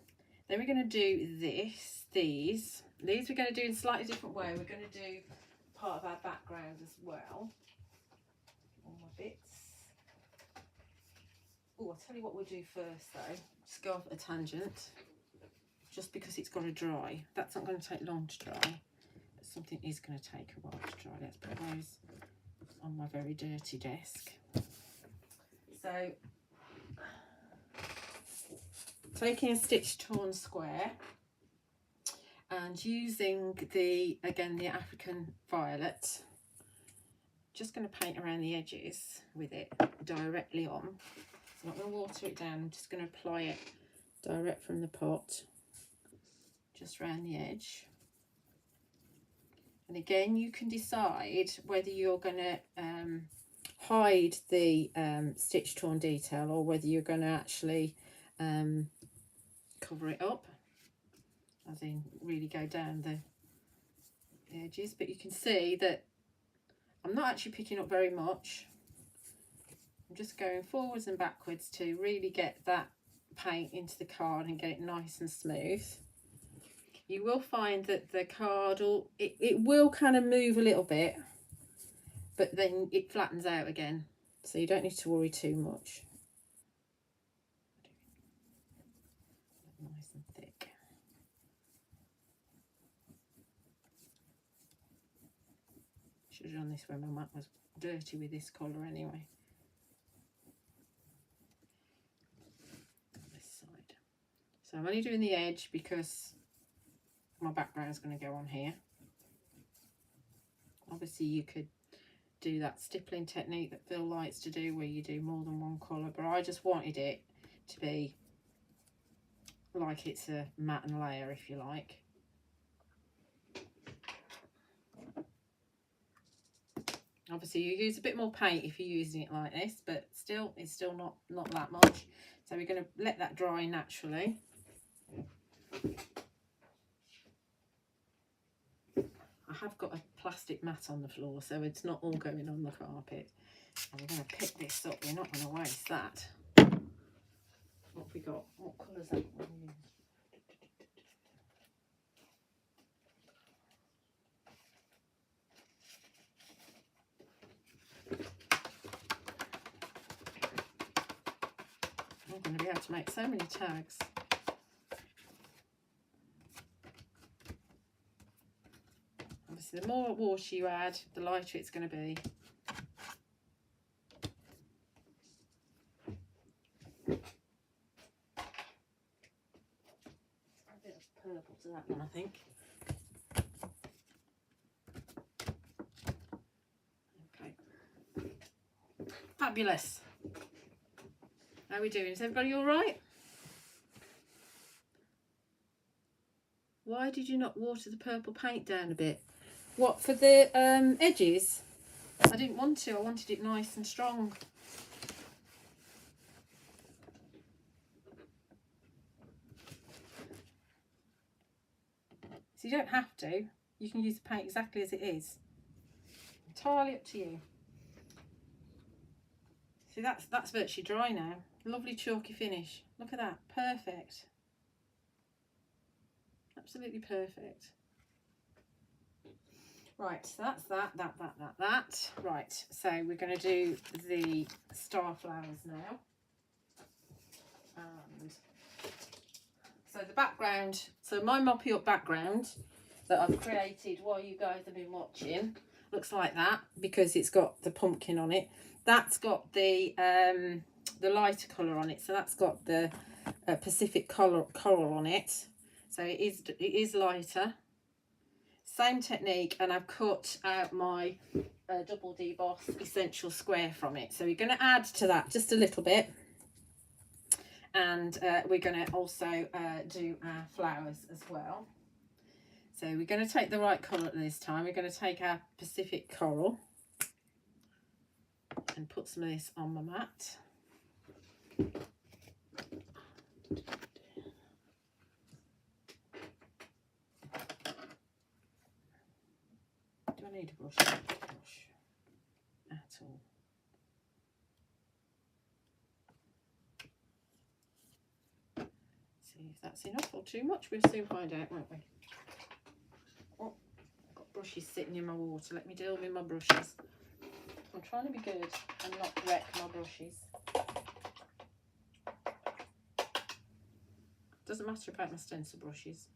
Then we're going to do these we're going to do in a slightly different way. We're going to do part of our background as well. All my bits. Oh, I'll tell you what we'll do first though. Just go off a tangent. Just because it's got to dry. That's not going to take long to dry. But something is going to take a while to dry. Let's put those on my very dirty desk. So taking a stitch torn square and using the African violet, just going to paint around the edges with it directly on. I'm not going to water it down, I'm just going to apply it direct from the pot, just around the edge. And again, you can decide whether you're going to hide the stitch torn detail or whether you're going to actually cover it up, as in really go down the edges. But you can see that I'm not actually picking up very much. I'm just going forwards and backwards to really get that paint into the card and get it nice and smooth. You will find that the card it will kind of move a little bit, but then it flattens out again, so you don't need to worry too much. Nice and thick. Should have done this when my mat was dirty with this colour anyway. This side. So I'm only doing the edge because my background is going to go on here. Obviously you could do that stippling technique that Phil likes to do where you do more than one colour, but I just wanted it to be like it's a matte and layer, if you like. Obviously you use a bit more paint if you're using it like this, but still it's still not that much. So we're going to let that dry naturally. I have got a plastic mat on the floor, so it's not all going on the carpet. And we're going to pick this up, we're not going to waste that. What have we got? What colours have we used? I'm going to be able to make so many tags. Obviously, the more water you add, the lighter it's going to be. A bit of purple to that one, I think. Okay. Fabulous. How are we doing? Is everybody all right? Why did you not water the purple paint down a bit? What, for the edges? I didn't want to. I wanted it nice and strong. So you don't have to. You can use the paint exactly as it is. Entirely up to you. See, that's virtually dry now. Lovely chalky finish. Look at that. Perfect. Absolutely perfect. Right, so that's that. Right, so we're going to do the star flowers now. And so the background, so my moppy up background that I've created while you guys have been watching looks like that because it's got the pumpkin on it. That's got the lighter colour on it, so that's got the Pacific coral on it. So it is lighter. Same technique, and I've cut out my double deboss essential square from it. So we're going to add to that just a little bit, and we're going to also do our flowers as well. So we're going to take the right colour this time. We're going to take our Pacific coral and put some of this on my mat. Do I need a brush? At all. See if that's enough or too much. We'll soon find out, won't we? Oh, I've got brushes sitting in my water. Let me deal with my brushes. I'm trying to be good and not wreck my brushes. Doesn't matter about my stencil brushes.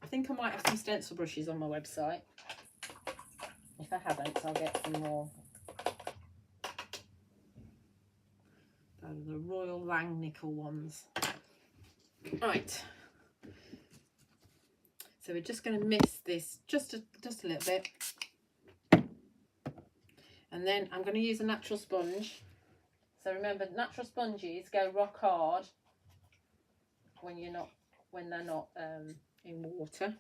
I think I might have some stencil brushes on my website. If I haven't, I'll get some more. The Royal Langnickel ones. Right. So we're just going to mist this just a little bit. And then I'm going to use a natural sponge. So remember, natural sponges go rock hard when they're not in water.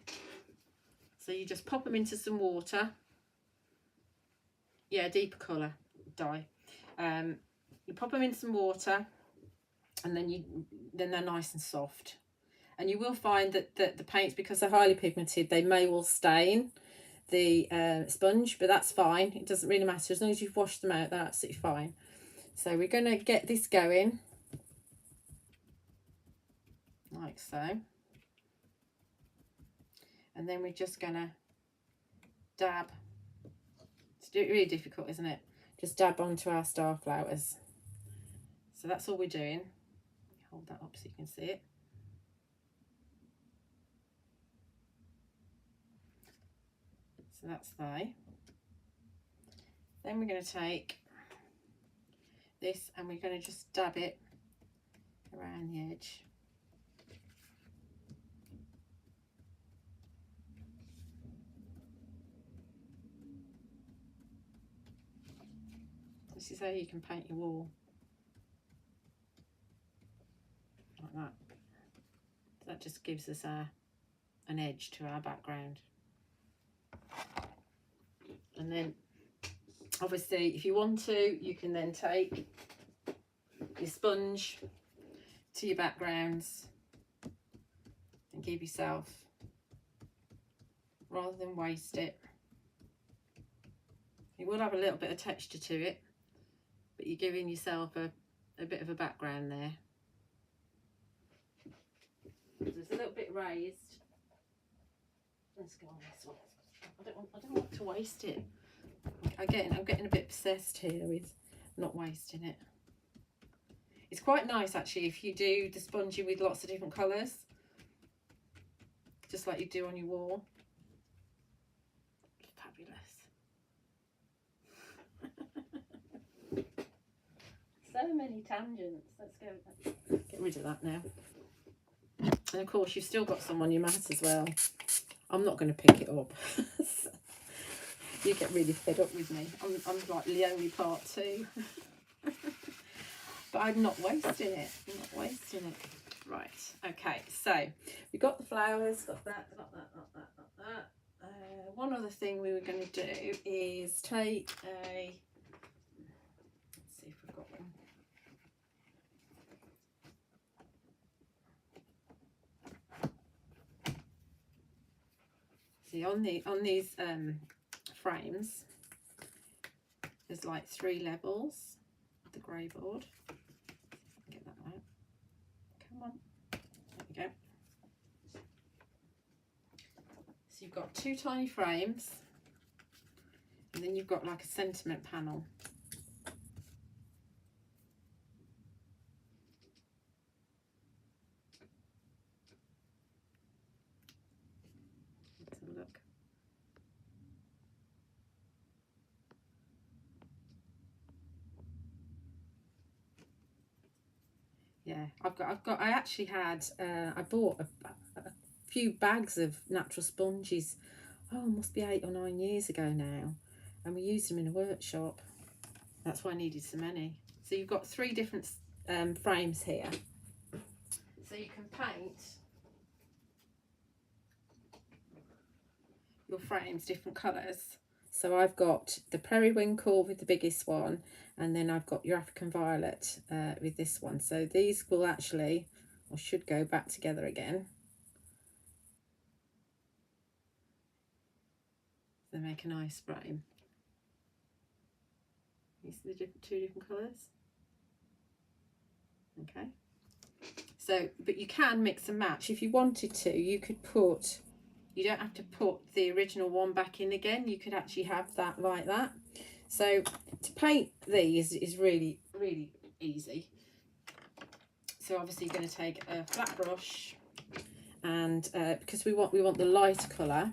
So you just pop them into some water. Yeah, deeper colour dye. You pop them in some water, and then they're nice and soft. And you will find that the paints, because they're highly pigmented, they may well stain the sponge, but that's fine. It doesn't really matter as long as you've washed them out. They're absolutely fine. So we're going to get this going like so, and then we're just going to dab. It's really difficult, isn't it? Just dab onto our star flowers. So that's all we're doing. Hold that up so you can see it. So that's they. Then we're going to take this and we're going to just dab it around the edge. This is how you can paint your wall. Like that. That just gives us an edge to our background. And then obviously if you want to, you can then take your sponge to your backgrounds and give yourself, rather than waste it. It will have a little bit of texture to it, but you're giving yourself a bit of a background there. So it's a little bit raised. Let's go on this one. I don't want to waste it. I'm getting a bit obsessed here with not wasting it. It's quite nice actually if you do the sponging with lots of different colours, just like you do on your wall. Fabulous. So many tangents. Let's get rid of that now. And of course you've still got some on your mat as well. I'm not going to pick it up. You get really fed up with me. I'm like Leonie part 2. But I'm not wasting it. I'm not wasting it. Right. Okay. So we've got the flowers. Got that. Got that. Got that. Got that. One other thing we were going to do is take a. Let's see if we've got one. See on these frames, there's like 3 levels of the grey board. Get that out. Come on. There we go. So you've got 2 tiny frames, and then you've got like a sentiment panel. Let's have a look. Yeah, I actually had, I bought a few bags of natural sponges, oh, must be 8 or 9 years ago now, and we used them in a workshop. That's why I needed so many. So you've got 3 different frames here, so you can paint your frames different colours. So I've got the periwinkle with the biggest one, and then I've got your African violet with this one. So these will actually, or should go back together again. They make a nice frame. You see the 2 different colours? Okay. So, but you can mix and match. If you wanted to, you could put, you don't have to put the original one back in again. You could actually have that like that. So to paint these is really, really easy. So obviously you're going to take a flat brush, and because we want the lighter colour,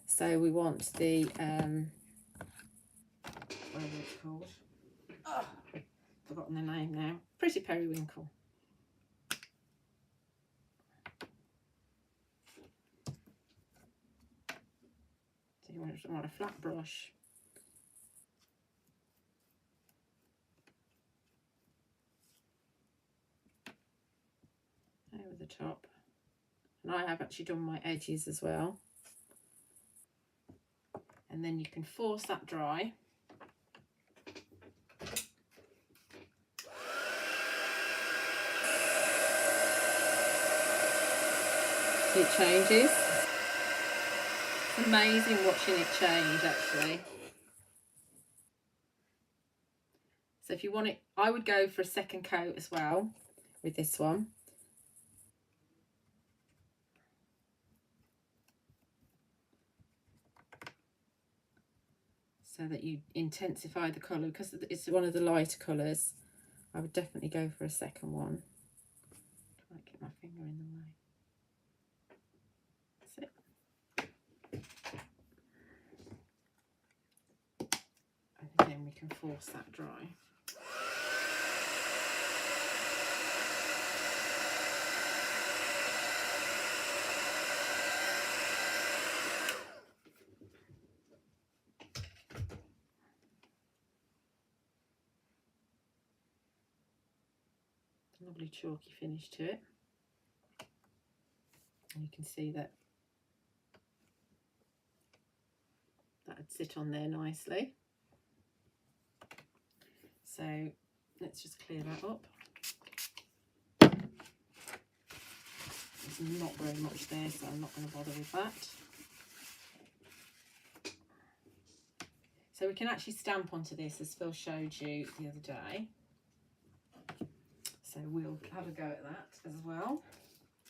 so we want the whatever it's called. Oh, forgotten the name now. Pretty Periwinkle. So you want a flat brush. Over the top. And I have actually done my edges as well. And then you can force that dry. See it changes. It's amazing watching it change actually. So if you want it, I would go for a second coat as well with this one. So that you intensify the colour, because it's one of the lighter colours. I would definitely go for a second one. Try and get my finger in the way. That's it. And then we can force that dry. Lovely chalky finish to it, and you can see that would sit on there nicely. So let's just clear that up. There's not very much there, so I'm not going to bother with that. So we can actually stamp onto this, as Phil showed you the other day. So we'll have a go at that as well.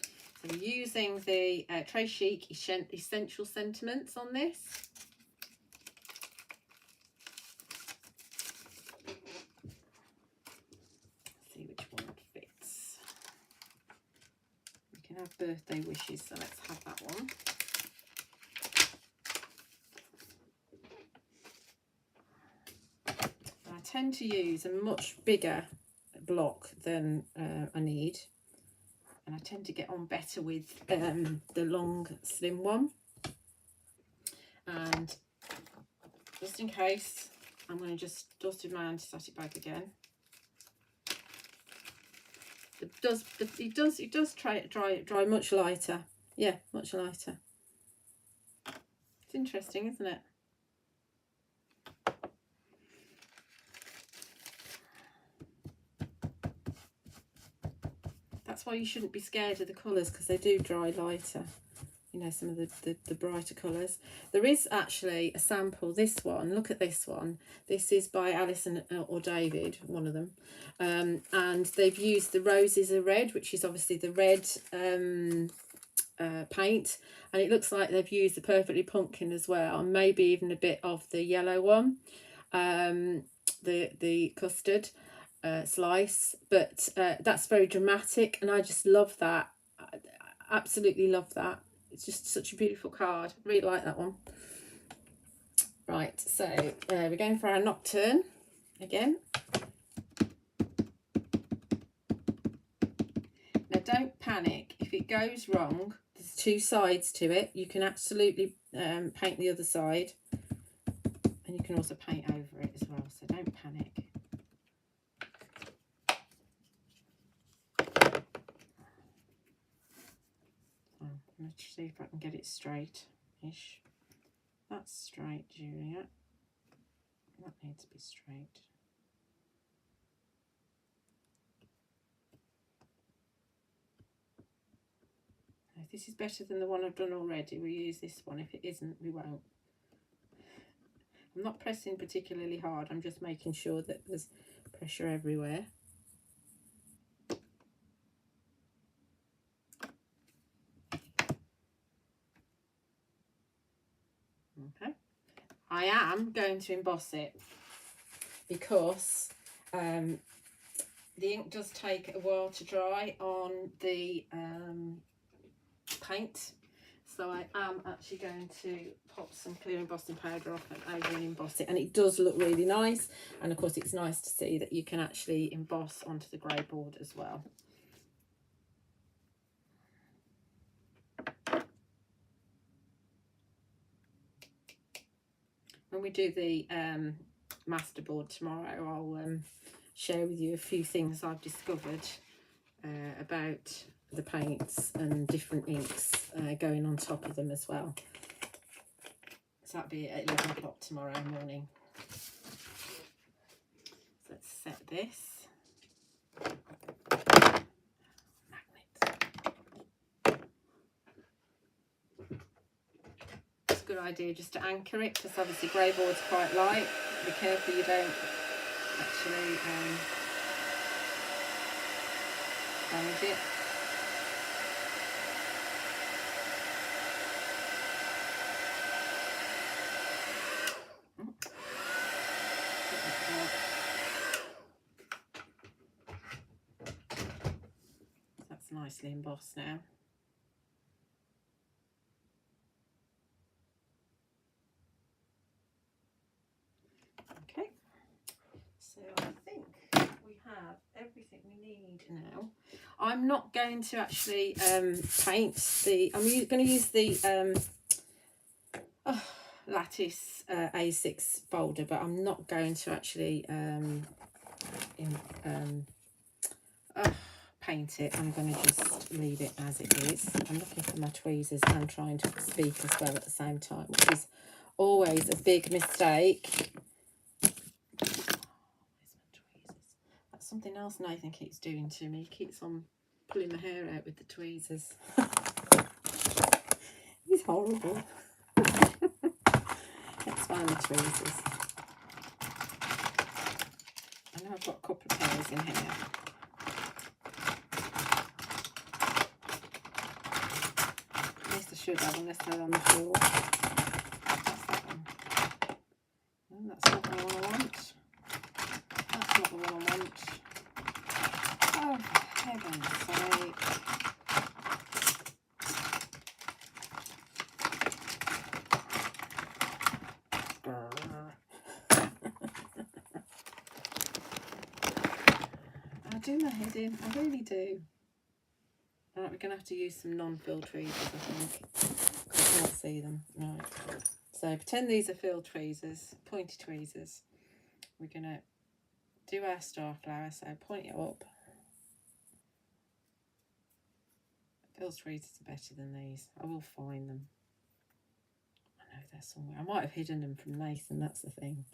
So we're using the Très Chic Essential Sentiments on this. Let's see which one fits. We can have birthday wishes, so let's have that one. I tend to use a much bigger block than I need, and I tend to get on better with the long slim one. And just in case, I'm going to just dust my anti-static bag again. It does dry much lighter. Yeah, much lighter. It's interesting, isn't it? That's why you shouldn't be scared of the colours, because they do dry lighter. You know, some of the brighter colours. There is actually a sample, this one, look at this one. This is by Alison or David, one of them. And they've used the Roses Are Red, which is obviously the red paint. And it looks like they've used the Perfectly Pumpkin as well, and maybe even a bit of the yellow one, the custard slice. But that's very dramatic, and I just love that. I absolutely love that. It's just such a beautiful card. Really like that one. Right, so we're going for our Nocturne again. Now don't panic if it goes wrong. There's two sides to it. You can absolutely paint the other side, and you can also paint over it as well, so don't panic. Let's see if I can get it straight-ish. That's straight, Julia. That needs to be straight. If this is better than the one I've done already, we'll use this one. If it isn't, we won't. I'm not pressing particularly hard. I'm just making sure that there's pressure everywhere. Okay, I am going to emboss it because the ink does take a while to dry on the paint, So I am actually going to pop some clear embossing powder off and over and emboss it. And it does look really nice. And of course, it's nice to see that you can actually emboss onto the grey board as well. When we do the masterboard tomorrow, I'll share with you a few things I've discovered about the paints and different inks going on top of them as well. So that'll be at 11 o'clock tomorrow morning. So let's set this. Magnet. It's a good idea just to anchor it, because obviously grey board's quite light. Be careful you don't actually damage it. That's nicely embossed now. Okay, so I think we have everything we need now. I'm not going to actually paint the, I'm going to use the lattice A6 folder, but I'm not going to actually paint it. I'm going to just leave it as it is. I'm looking for my tweezers and trying to speak as well at the same time, which is always a big mistake. Where's my tweezers? That's something else Nathan keeps doing to me. He keeps on pulling my hair out with the tweezers. He's horrible. Let's find the tweezers. I know I've got a couple of pairs in here. At least I should have, unless they're on the floor. That's that one. No, that's not the one I want. That's not the one I want. Oh, for heaven's sake. I do my head in, I really do. Right, we're going to have to use some non-filled tweezers, I think. I can't see them. Right. So pretend these are filled tweezers, pointy tweezers. We're going to do our star flower, so point it up. Filled tweezers are better than these. I will find them. I know they're somewhere. I might have hidden them from Nathan, that's the thing.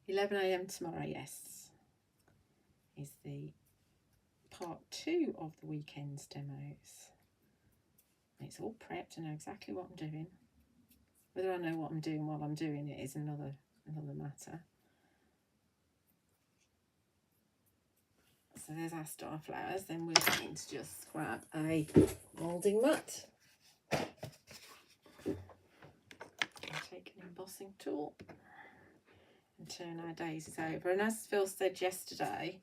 $11 AM tomorrow, yes, is the part 2 of the weekend's demos. It's all prepped. I know exactly what I'm doing. Whether I know what I'm doing while I'm doing it is another matter. So there's our star flowers. Then we're going to just grab a moulding mat. Take an embossing tool and turn our daisies over. And as Phil said yesterday,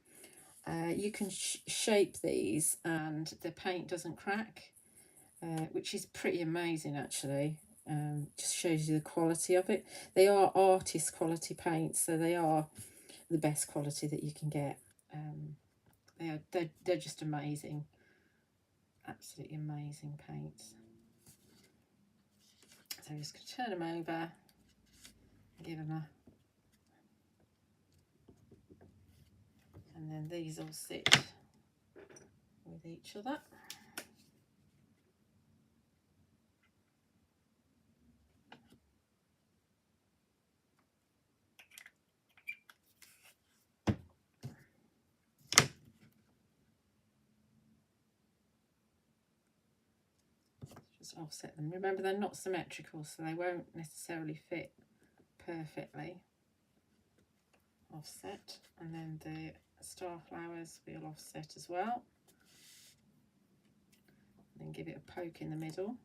you can shape these and the paint doesn't crack, which is pretty amazing actually. Just shows you the quality of it. They are artist quality paints, so they are the best quality that you can get. They're just amazing, absolutely amazing paints. So I'm just going to turn them over, give them a, and then these all sit with each other. Just offset them. Remember, they're not symmetrical, so they won't necessarily fit perfectly. Offset, and then the star flowers we'll offset as well. And then give it a poke in the middle.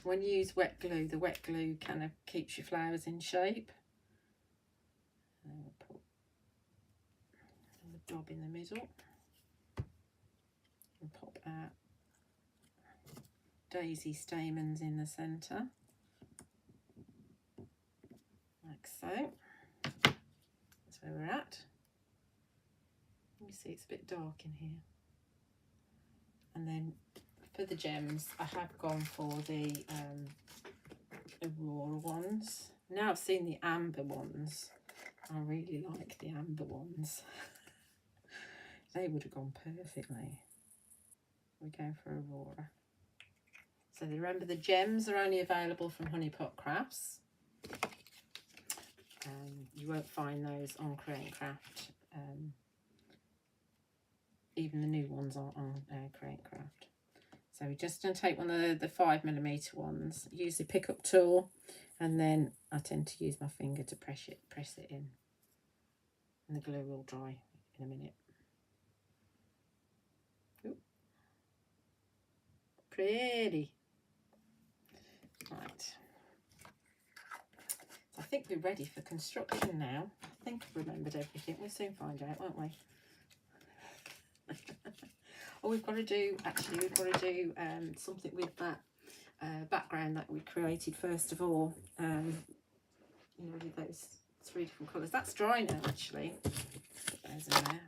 When you use wet glue, the wet glue kind of keeps your flowers in shape. And we'll put dab in the middle and pop our daisy stamens in the centre, like so. That's where we're at. You see it's a bit dark in here. And then for the gems, I have gone for the Aurora ones. Now I've seen the amber ones. I really like the amber ones. They would have gone perfectly. We're going for Aurora. So remember, the gems are only available from Honeypot Crafts. You won't find those on Create Craft. Even the new ones are on Create Craft. So we're just going to take one of the 5mm ones, use the pickup tool, and then I tend to use my finger to press it in. And the glue will dry in a minute. Ooh. Pretty. Right. So I think we're ready for construction now. I think I've remembered everything. We'll soon find out, won't we? Oh, we've got to do something with that background that we created first of all. You know, with those 3 different colours. That's dry now, actually. Put those in there.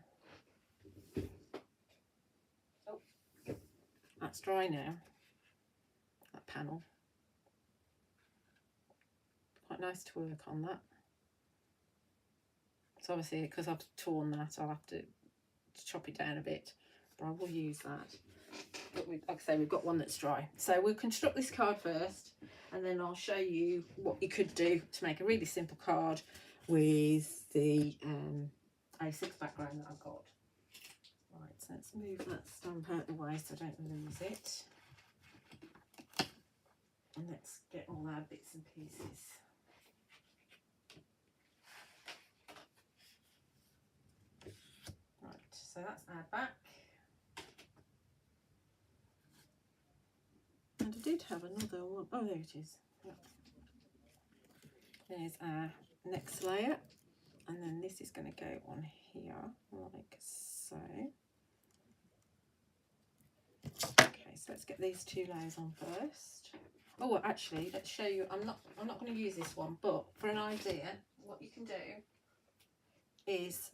Oh, that's dry now. That panel. Quite nice to work on that. So obviously, because I've torn that, I'll have to chop it down a bit. But I will use that. But like I say, we've got one that's dry. So we'll construct this card first, and then I'll show you what you could do to make a really simple card with the A6 background that I've got. Right, so let's move that stamp out of the way so I don't lose it. And let's get all our bits and pieces. Right, so that's our back. And I did have another one. Oh, there it is. Yep. There's our next layer. And then this is going to go on here, like so. Okay, so let's get these 2 layers on first. Oh, actually, let's show you. I'm not going to use this one, but for an idea, what you can do is,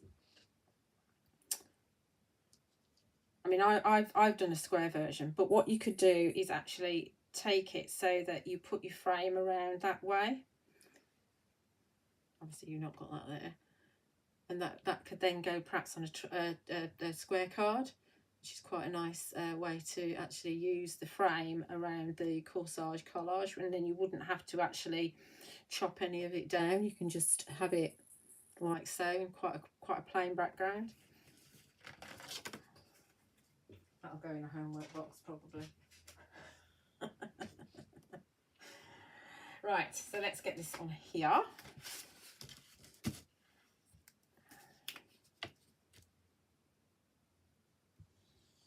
I mean, I've done a square version, but what you could do is actually take it so that you put your frame around that way. Obviously, you've not got that there, and that could then go perhaps on a square card, which is quite a nice way to actually use the frame around the corsage collage, and then you wouldn't have to actually chop any of it down. You can just have it like so in quite a plain background. That'll go in a homework box probably. Right, so let's get this on here.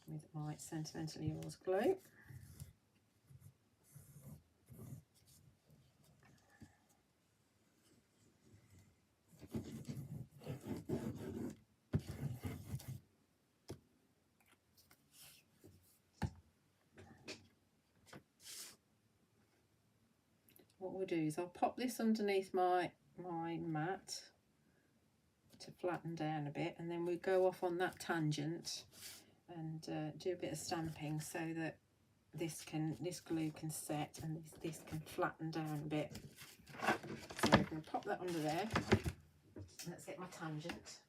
With my Sentimentally Yours glue. What we'll do is I'll pop this underneath my mat to flatten down a bit, and then we go off on that tangent and do a bit of stamping so that this glue can set and this can flatten down a bit. So we're going to pop that under there. Let's get my tangent.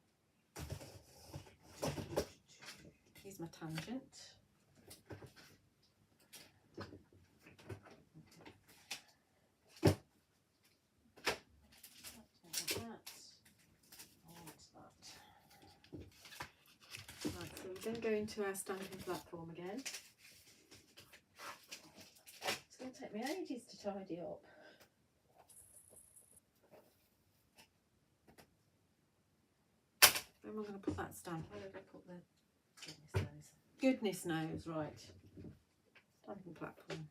Here's my tangent. Then go into our stamping platform again. It's going to take me ages to tidy up. Where am I going to put that stamp? Where did I put the goodness knows, right. Stamping platform.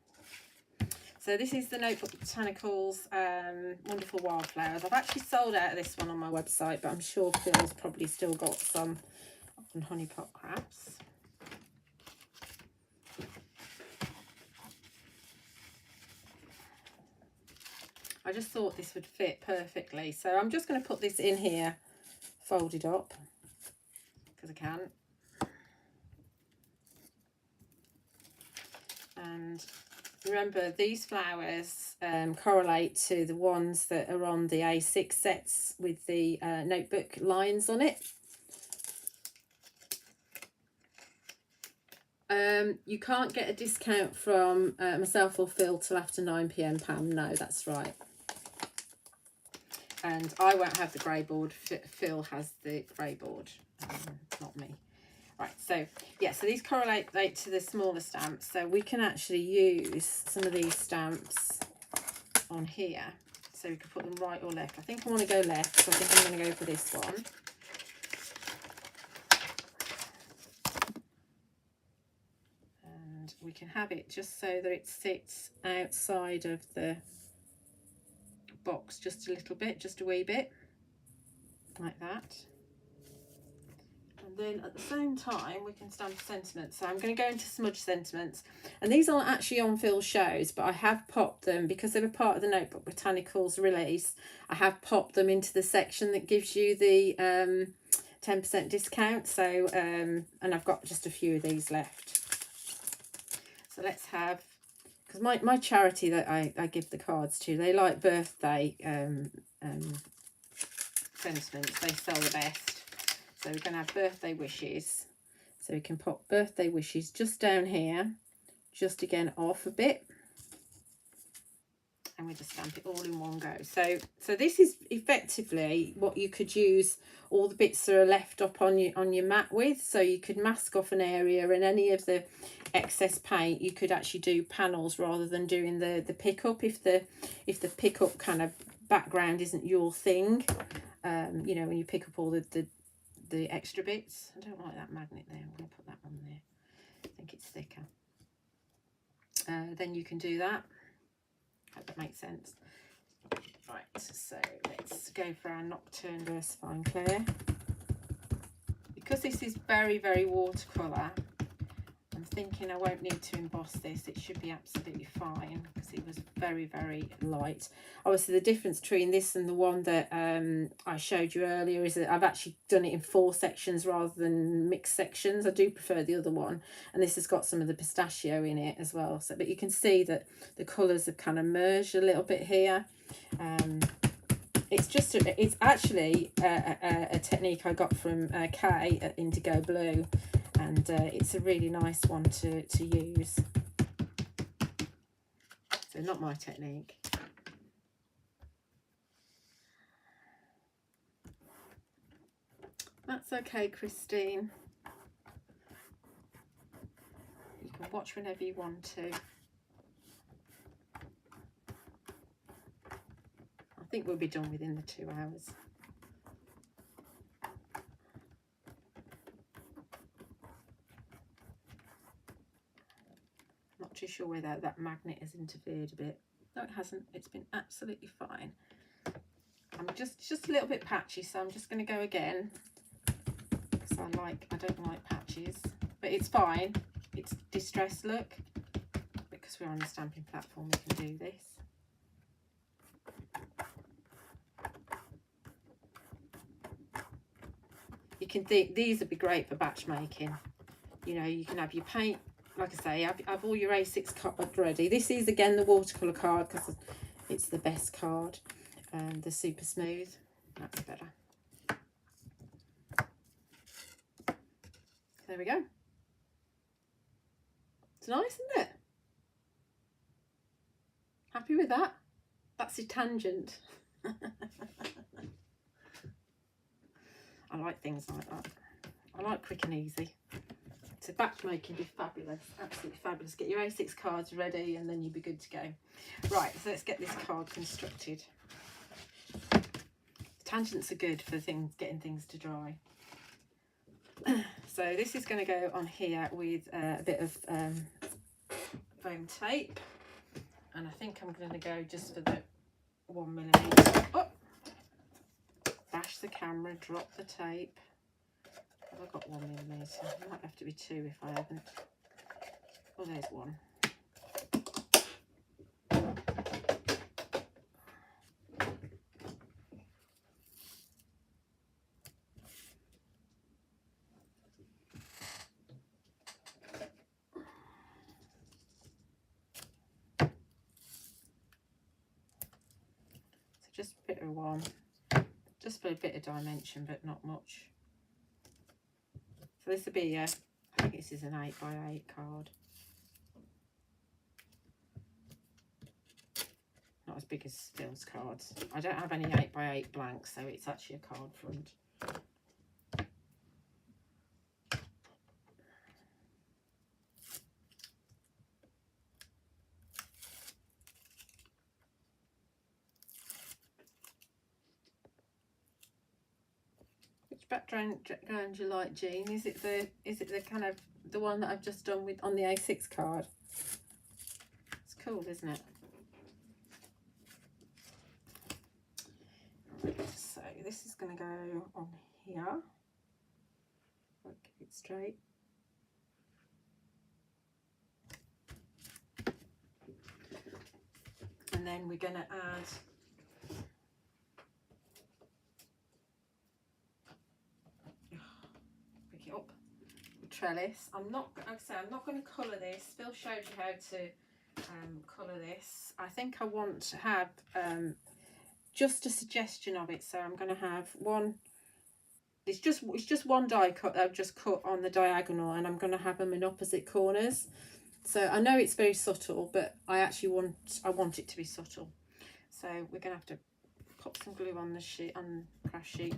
So this is the Notebook Botanicals Wonderful Wildflowers. I've actually sold out of this one on my website, but I'm sure Phil's probably still got some and honey pot crafts. I just thought this would fit perfectly, so I'm just going to put this in here folded up because I can. And remember, these flowers correlate to the ones that are on the A6 sets with the notebook lines on it. You can't get a discount from myself or Phil till after 9 PM, Pam. No, that's right. And I won't have the grey board. Phil has the grey board, not me. Right, so yeah, so these correlate to the smaller stamps, so we can actually use some of these stamps on here, so we can put them right or left. I think I want to go left, so I think I'm going to go for this one. And we can have it just so that it sits outside of the box just a little bit, just a wee bit, like that. And then at the same time we can stamp sentiments. So I'm going to go into smudge sentiments, and these aren't actually on Phil's shows, but I have popped them because they were part of the Notebook Botanicals release. I have popped them into the section that gives you the 10% discount. So and I've got just a few of these left. So let's have, because my charity that I give the cards to, they like birthday sentiments. They sell the best. So we're going to have birthday wishes. So we can pop birthday wishes just down here, just again off a bit. And we just stamp it all in one go. So this is effectively what you could use all the bits that are left up on your mat with. So you could mask off an area, and any of the excess paint you could actually do panels rather than doing the pickup if the pickup kind of background isn't your thing. You know, when you pick up all the extra bits. I don't like that magnet there. I'm going to put that on there. I think it's thicker. Then you can do that. Hope that makes sense. Right, so let's go for our Nocturne Versifying Clear. Because this is very, very watercolour, I'm thinking I won't need to emboss this. It should be absolutely fine because it was very, very light. Obviously, the difference between this and the one that I showed you earlier is that I've actually done it in 4 sections rather than mixed sections. I do prefer the other one, and this has got some of the pistachio in it as well. So, but you can see that the colours have kind of merged a little bit here. It's actually a technique I got from Kay at Indigo Blue. And it's a really nice one to use. So not my technique. That's okay, Christine. You can watch whenever you want to. I think we'll be done within the 2 hours. Not too sure whether that magnet has interfered a bit. No, it hasn't. It's been absolutely fine. I'm just a little bit patchy, so I'm just going to go again because I don't like patches, but it's fine. It's distressed look because we're on the stamping platform. We can do this. You can think these would be great for batch making. You know, you can have your paint. Like I say, I've all your A6 card ready. This is again the watercolour card because it's the best card. The super smooth, that's better. There we go. It's nice, isn't it? Happy with that? That's a tangent. I like things like that. I like quick and easy. So batch making would be fabulous, absolutely fabulous. Get your A6 cards ready and then you'll be good to go. Right, so let's get this card constructed. Tangents are good for getting things to dry. So this is going to go on here with a bit of foam tape, and I think I'm going to go just for the 1mm. Oh, bash the camera, drop the tape. I've got 1 millimetre. It might have to be 2 if I haven't. Oh, there's 1. So just a bit of 1. Just for a bit of dimension, but not much. So this will be, I think this is an 8x8 card. Not as big as Phil's cards. I don't have any 8x8 blanks, so it's actually a card front. Which background do you like, Jean? Is it the kind of the one that I've just done with on the A6 card? It's cool, isn't it? So this is going to go on here. I'll keep it straight. And then we're going to add pick it up the trellis. I'm not, like I say, I'm not going to colour this. Phil showed you how to colour this. I think I want to have just a suggestion of it, so I'm going to have one. It's just one die cut that I've just cut on the diagonal, and I'm going to have them in opposite corners. So I know it's very subtle, but I want it to be subtle. So we're going to have to pop some glue on the sheet, on the craft sheet,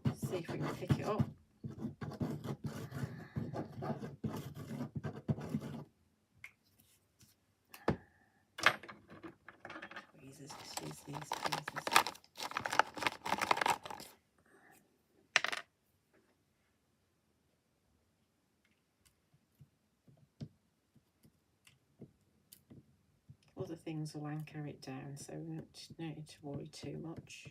and see if we can pick it up. Tweezers, just use these tweezers. Other things will anchor it down, so we don't need to worry too much.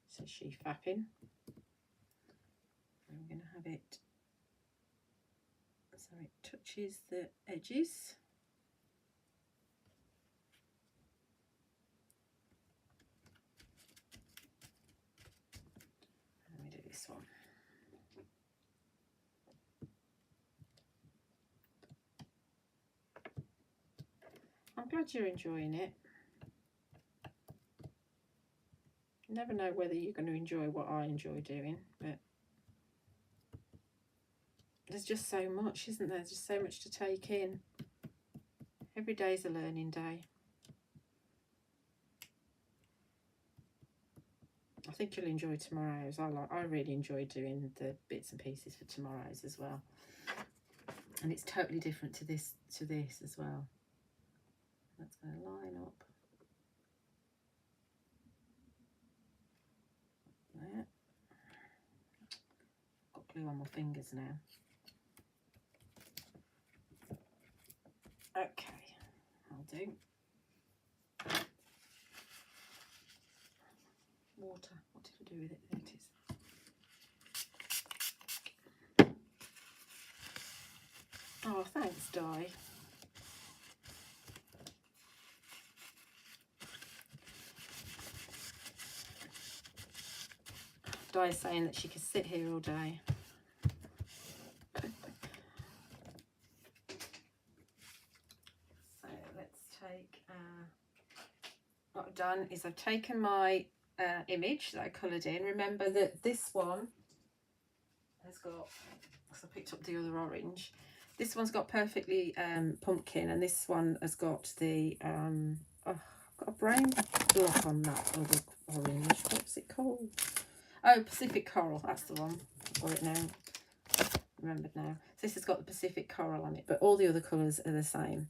So sheath fapping. I'm going to have it so it touches the edges. Let me do this one. I'm glad you're enjoying it. You never know whether you're going to enjoy what I enjoy doing, but there's just so much, isn't there? There's just so much to take in. Every day's a learning day. I think you'll enjoy tomorrow's. I really enjoy doing the bits and pieces for tomorrow's as well. And it's totally different to this as well. That's going to line up. There. Got glue on my fingers now. Okay, I'll do. Water. What did I do with it? There it is. Oh, thanks, Di. Di is saying that she could sit here all day. So let's take, what I've done is I've taken my image that I coloured in. Remember that this one has got, because I picked up the other orange, this one's got perfectly pumpkin, and this one has got the, oh, I've got a brain block on that other orange. What's it called? Oh, Pacific Coral, that's the one. I've got it now. Remembered now. So this has got the Pacific Coral on it, but all the other colours are the same.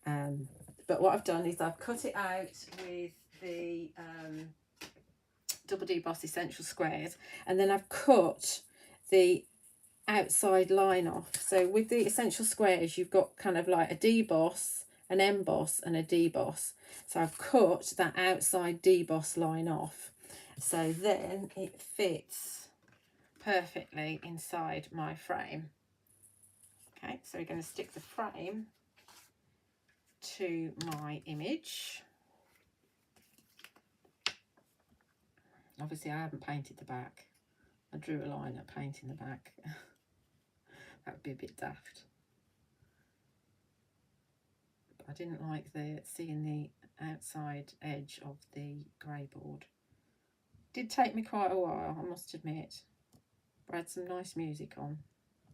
But what I've done is I've cut it out with the Double D Boss Essential Squares, and then I've cut the outside line off. So with the Essential Squares, you've got kind of like a deboss an emboss and a deboss. So I've cut that outside deboss line off. So then it fits perfectly inside my frame. Okay, so we're going to stick the frame to my image. Obviously I haven't painted the back. I drew a line at painting the back. That would be a bit daft. But I didn't like seeing the outside edge of the grey board. Did take me quite a while, I must admit. I had some nice music on,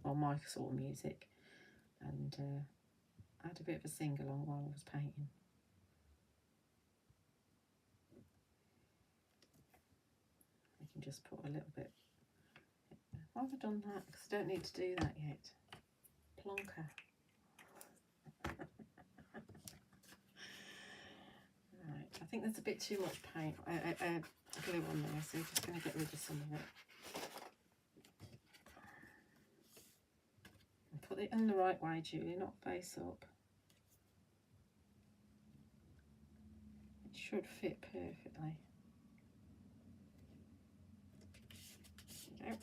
or my sort of music, and I had a bit of a sing-along while I was painting. We can just put a little bit. Why have I done that? Because I don't need to do that yet. Plonker. Right, I think there's a bit too much paint, glue on there, so we're just going to get rid of some of it. And put it in the right way, Julie, not face up. It should fit perfectly. There you go.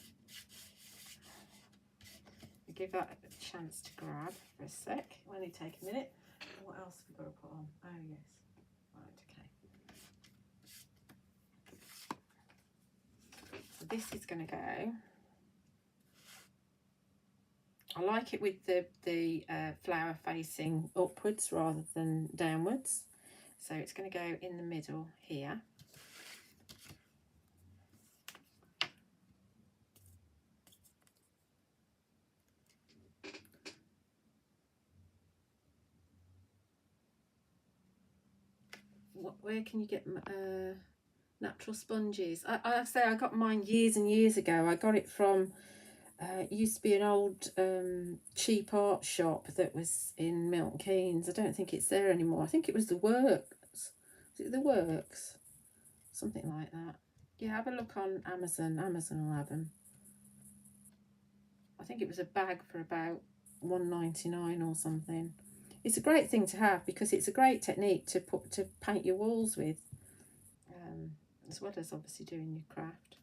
We give that a chance to grab for a sec. It'll only take a minute. What else have we got to put on? Oh yes. Right, okay. So this is going to go. I like it with the flower facing upwards rather than downwards. So it's going to go in the middle here. Where can you get natural sponges? I say I got mine years and years ago. I got it from, it used to be an old cheap art shop that was in Milton Keynes. I don't think it's there anymore. I think it was the Works. Was it the Works? Something like that. Yeah, have a look on Amazon. Amazon will have them. I think it was a bag for about £1.99 or something. It's a great thing to have because it's a great technique to paint your walls with, as well as obviously doing your craft.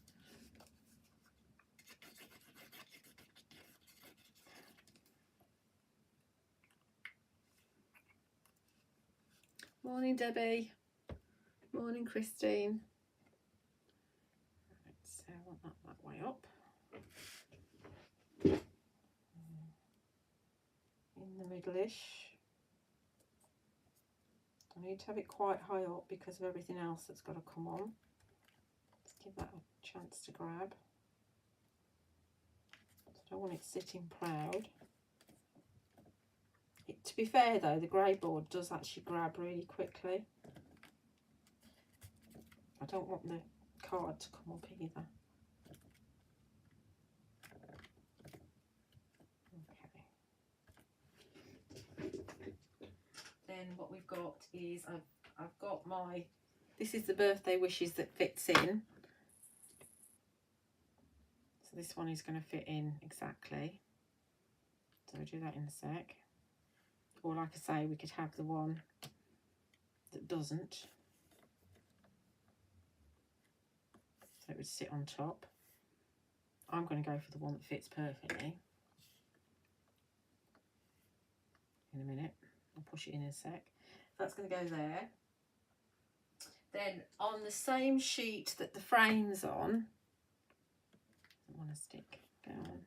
Morning, Debbie. Morning, Christine. Right, so I want that way up. In the middle-ish. I need to have it quite high up because of everything else that's got to come on. Let's give that a chance to grab. I don't want it sitting proud. To be fair though, the grey board does actually grab really quickly. I don't want the card to come up either. Then what we've got is I've got my, this is the birthday wishes that fits in. So this one is going to fit in exactly. So we'll do that in a sec. Or like I say, we could have the one that doesn't. So it would sit on top. I'm going to go for the one that fits perfectly. In a minute. I'll push it in a sec. That's going to go there. Then on the same sheet that the frame's on, I want to stick down.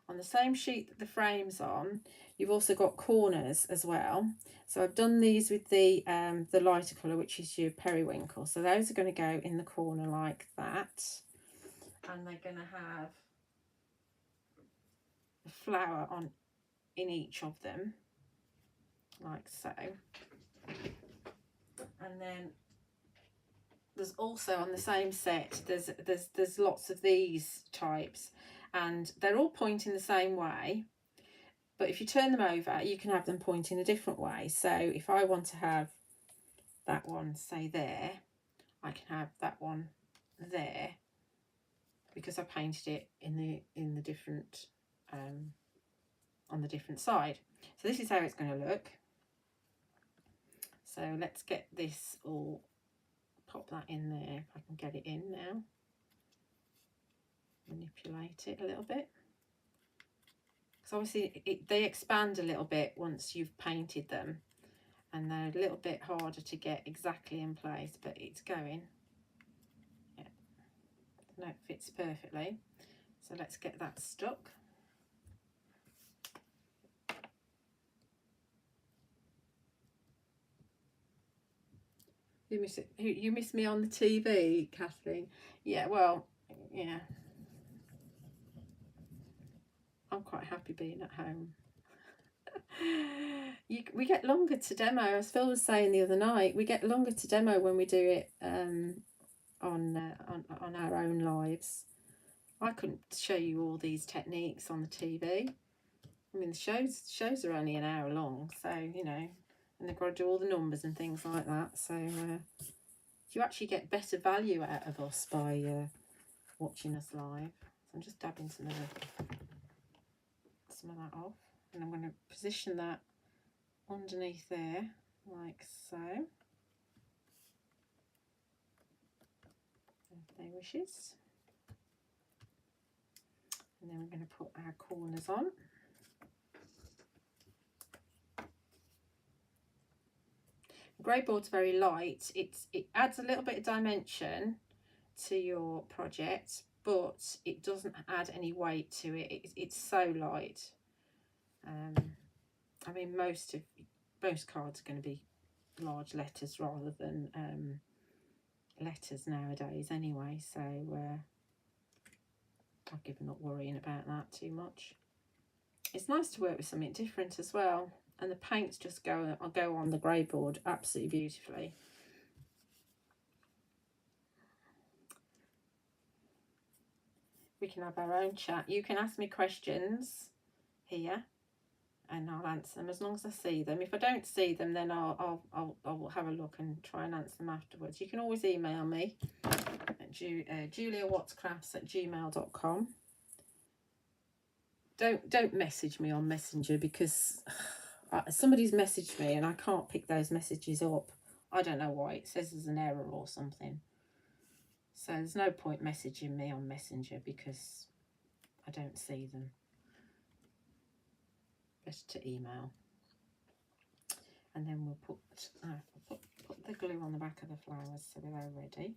On the same sheet that the frame's on, you've also got corners as well. So I've done these with the lighter colour, which is your periwinkle. So those are going to go in the corner like that. And they're going to have a flower on in each of them, like so. And then there's also on the same set, there's lots of these types, and they're all pointing the same way. But if you turn them over, you can have them pointing a different way. So if I want to have that one, say there, I can have that one there because I painted it in the different on the different side. So this is how it's going to look. So let's get this all, pop that in there if I can get it in now. Manipulate it a little bit. So obviously they expand a little bit once you've painted them, and they're a little bit harder to get exactly in place, but it's going. Yeah, no, it fits perfectly. So let's get that stuck. You miss me on the TV, Kathleen? Yeah, well, yeah. I'm quite happy being at home. We get longer to demo, as Phil was saying the other night. We get longer to demo when we do it on our own lives. I couldn't show you all these techniques on the TV. I mean, the shows are only an hour long, so you know, and they've got to do all the numbers and things like that. So you actually get better value out of us by watching us live. So I'm just dabbing some of that off, and I'm going to position that underneath there like so. Birthday wishes. And then we're going to put our corners on. Grey board's very light. It adds a little bit of dimension to your project, but it doesn't add any weight to it. It's so light. I mean, most cards are going to be large letters rather than letters nowadays anyway, so I've given up worrying about that too much. It's nice to work with something different as well, and the paints just go on the grey board absolutely beautifully. We can have our own chat. You can ask me questions here and I'll answer them as long as I see them. If I don't see them, then I'll have a look and try and answer them afterwards. You can always email me at juliawattscrafts@gmail.com. Don't message me on Messenger, because somebody's messaged me and I can't pick those messages up. I don't know why. It says there's an error or something. So there's no point messaging me on Messenger because I don't see them. Best to email. And then we'll put the glue on the back of the flowers so they're ready.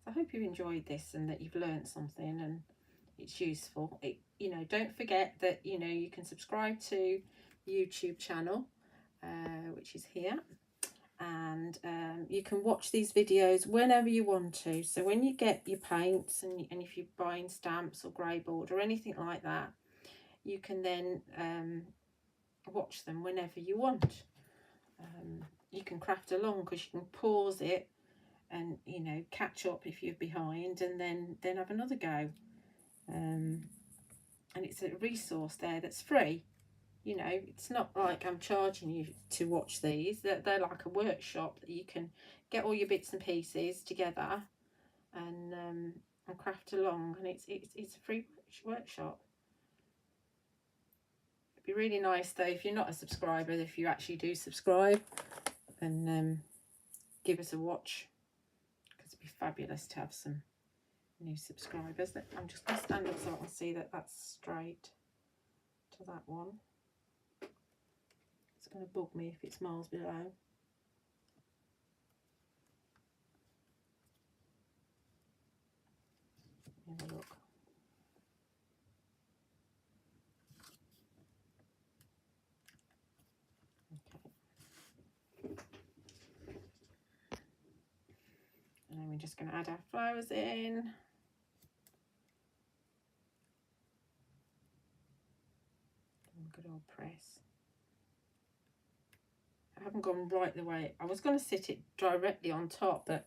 I hope you've enjoyed this and that you've learned something and it's useful. You know, don't forget that, you know, you can subscribe to YouTube channel, which is here, and you can watch these videos whenever you want to. So when you get your paints and if you're buying stamps or grey board or anything like that, you can then watch them whenever you want. You can craft along because you can pause it and, you know, catch up if you're behind, and then have another go. And it's a resource there that's free. You know, it's not like I'm charging you to watch these. They're like a workshop that you can get all your bits and pieces together and craft along, and it's a free workshop. It'd be really nice though if you're not a subscriber, if you actually do subscribe and give us a watch, because it'd be fabulous to have some new subscribers. I'm just going to stand up so I can see that that's straight to that one. It's going to bug me if it's miles below. Have a look. Okay. And then we're just going to add our flowers in. Good old press. I haven't gone right the way. I was going to sit it directly on top, but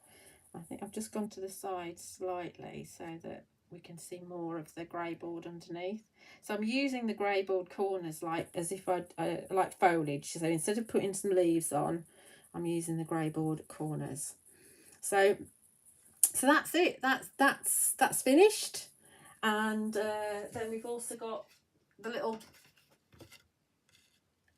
I think I've just gone to the side slightly so that we can see more of the grey board underneath. So I'm using the grey board corners like as if I'd like foliage. So instead of putting some leaves on, I'm using the grey board corners. So that's it. That's finished. And then we've also got the little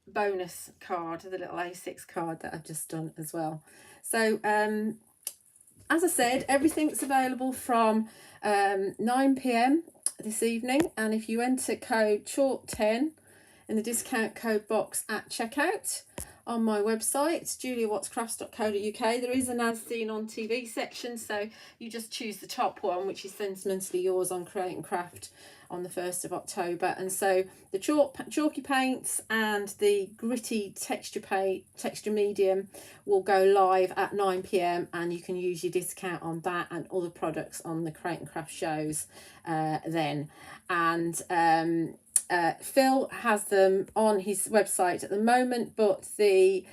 bonus card, the little A6 card that I've just done as well. So as I said, everything's available from 9 p.m. this evening, and if you enter code CHALK10 in the discount code box at checkout on my website, juliawattscrafts.co.uk, there is an as seen on TV section, so you just choose the top one, which is Sentimentally Yours on Create and Craft on the 1st of October. And so the chalky paints and the gritty texture medium will go live at 9 p.m, and you can use your discount on that and other products on the Create and Craft shows then. And Phil has them on his website at the moment, but the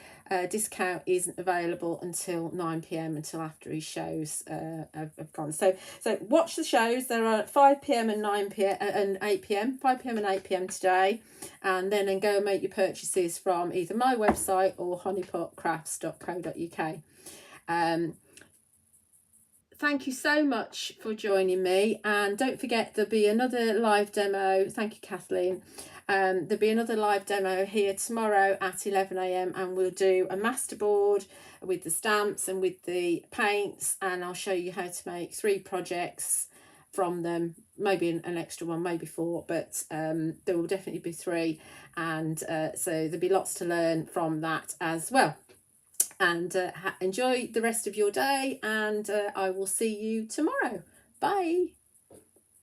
discount isn't available until 9 p.m, until after his shows have gone. So watch the shows. There are 5 p.m. and 9 p.m. and 8 p.m, 5 p.m. and 8 p.m. today, and then go and make your purchases from either my website or honeypotcrafts.co.uk. Thank you so much for joining me, and don't forget there'll be another live demo. Thank you, Kathleen. There'll be another live demo here tomorrow at 11 a.m, and we'll do a masterboard with the stamps and with the paints, and I'll show you how to make 3 projects from them, maybe an extra one, maybe 4, but there will definitely be 3, and so there'll be lots to learn from that as well. And enjoy the rest of your day, and I will see you tomorrow. Bye.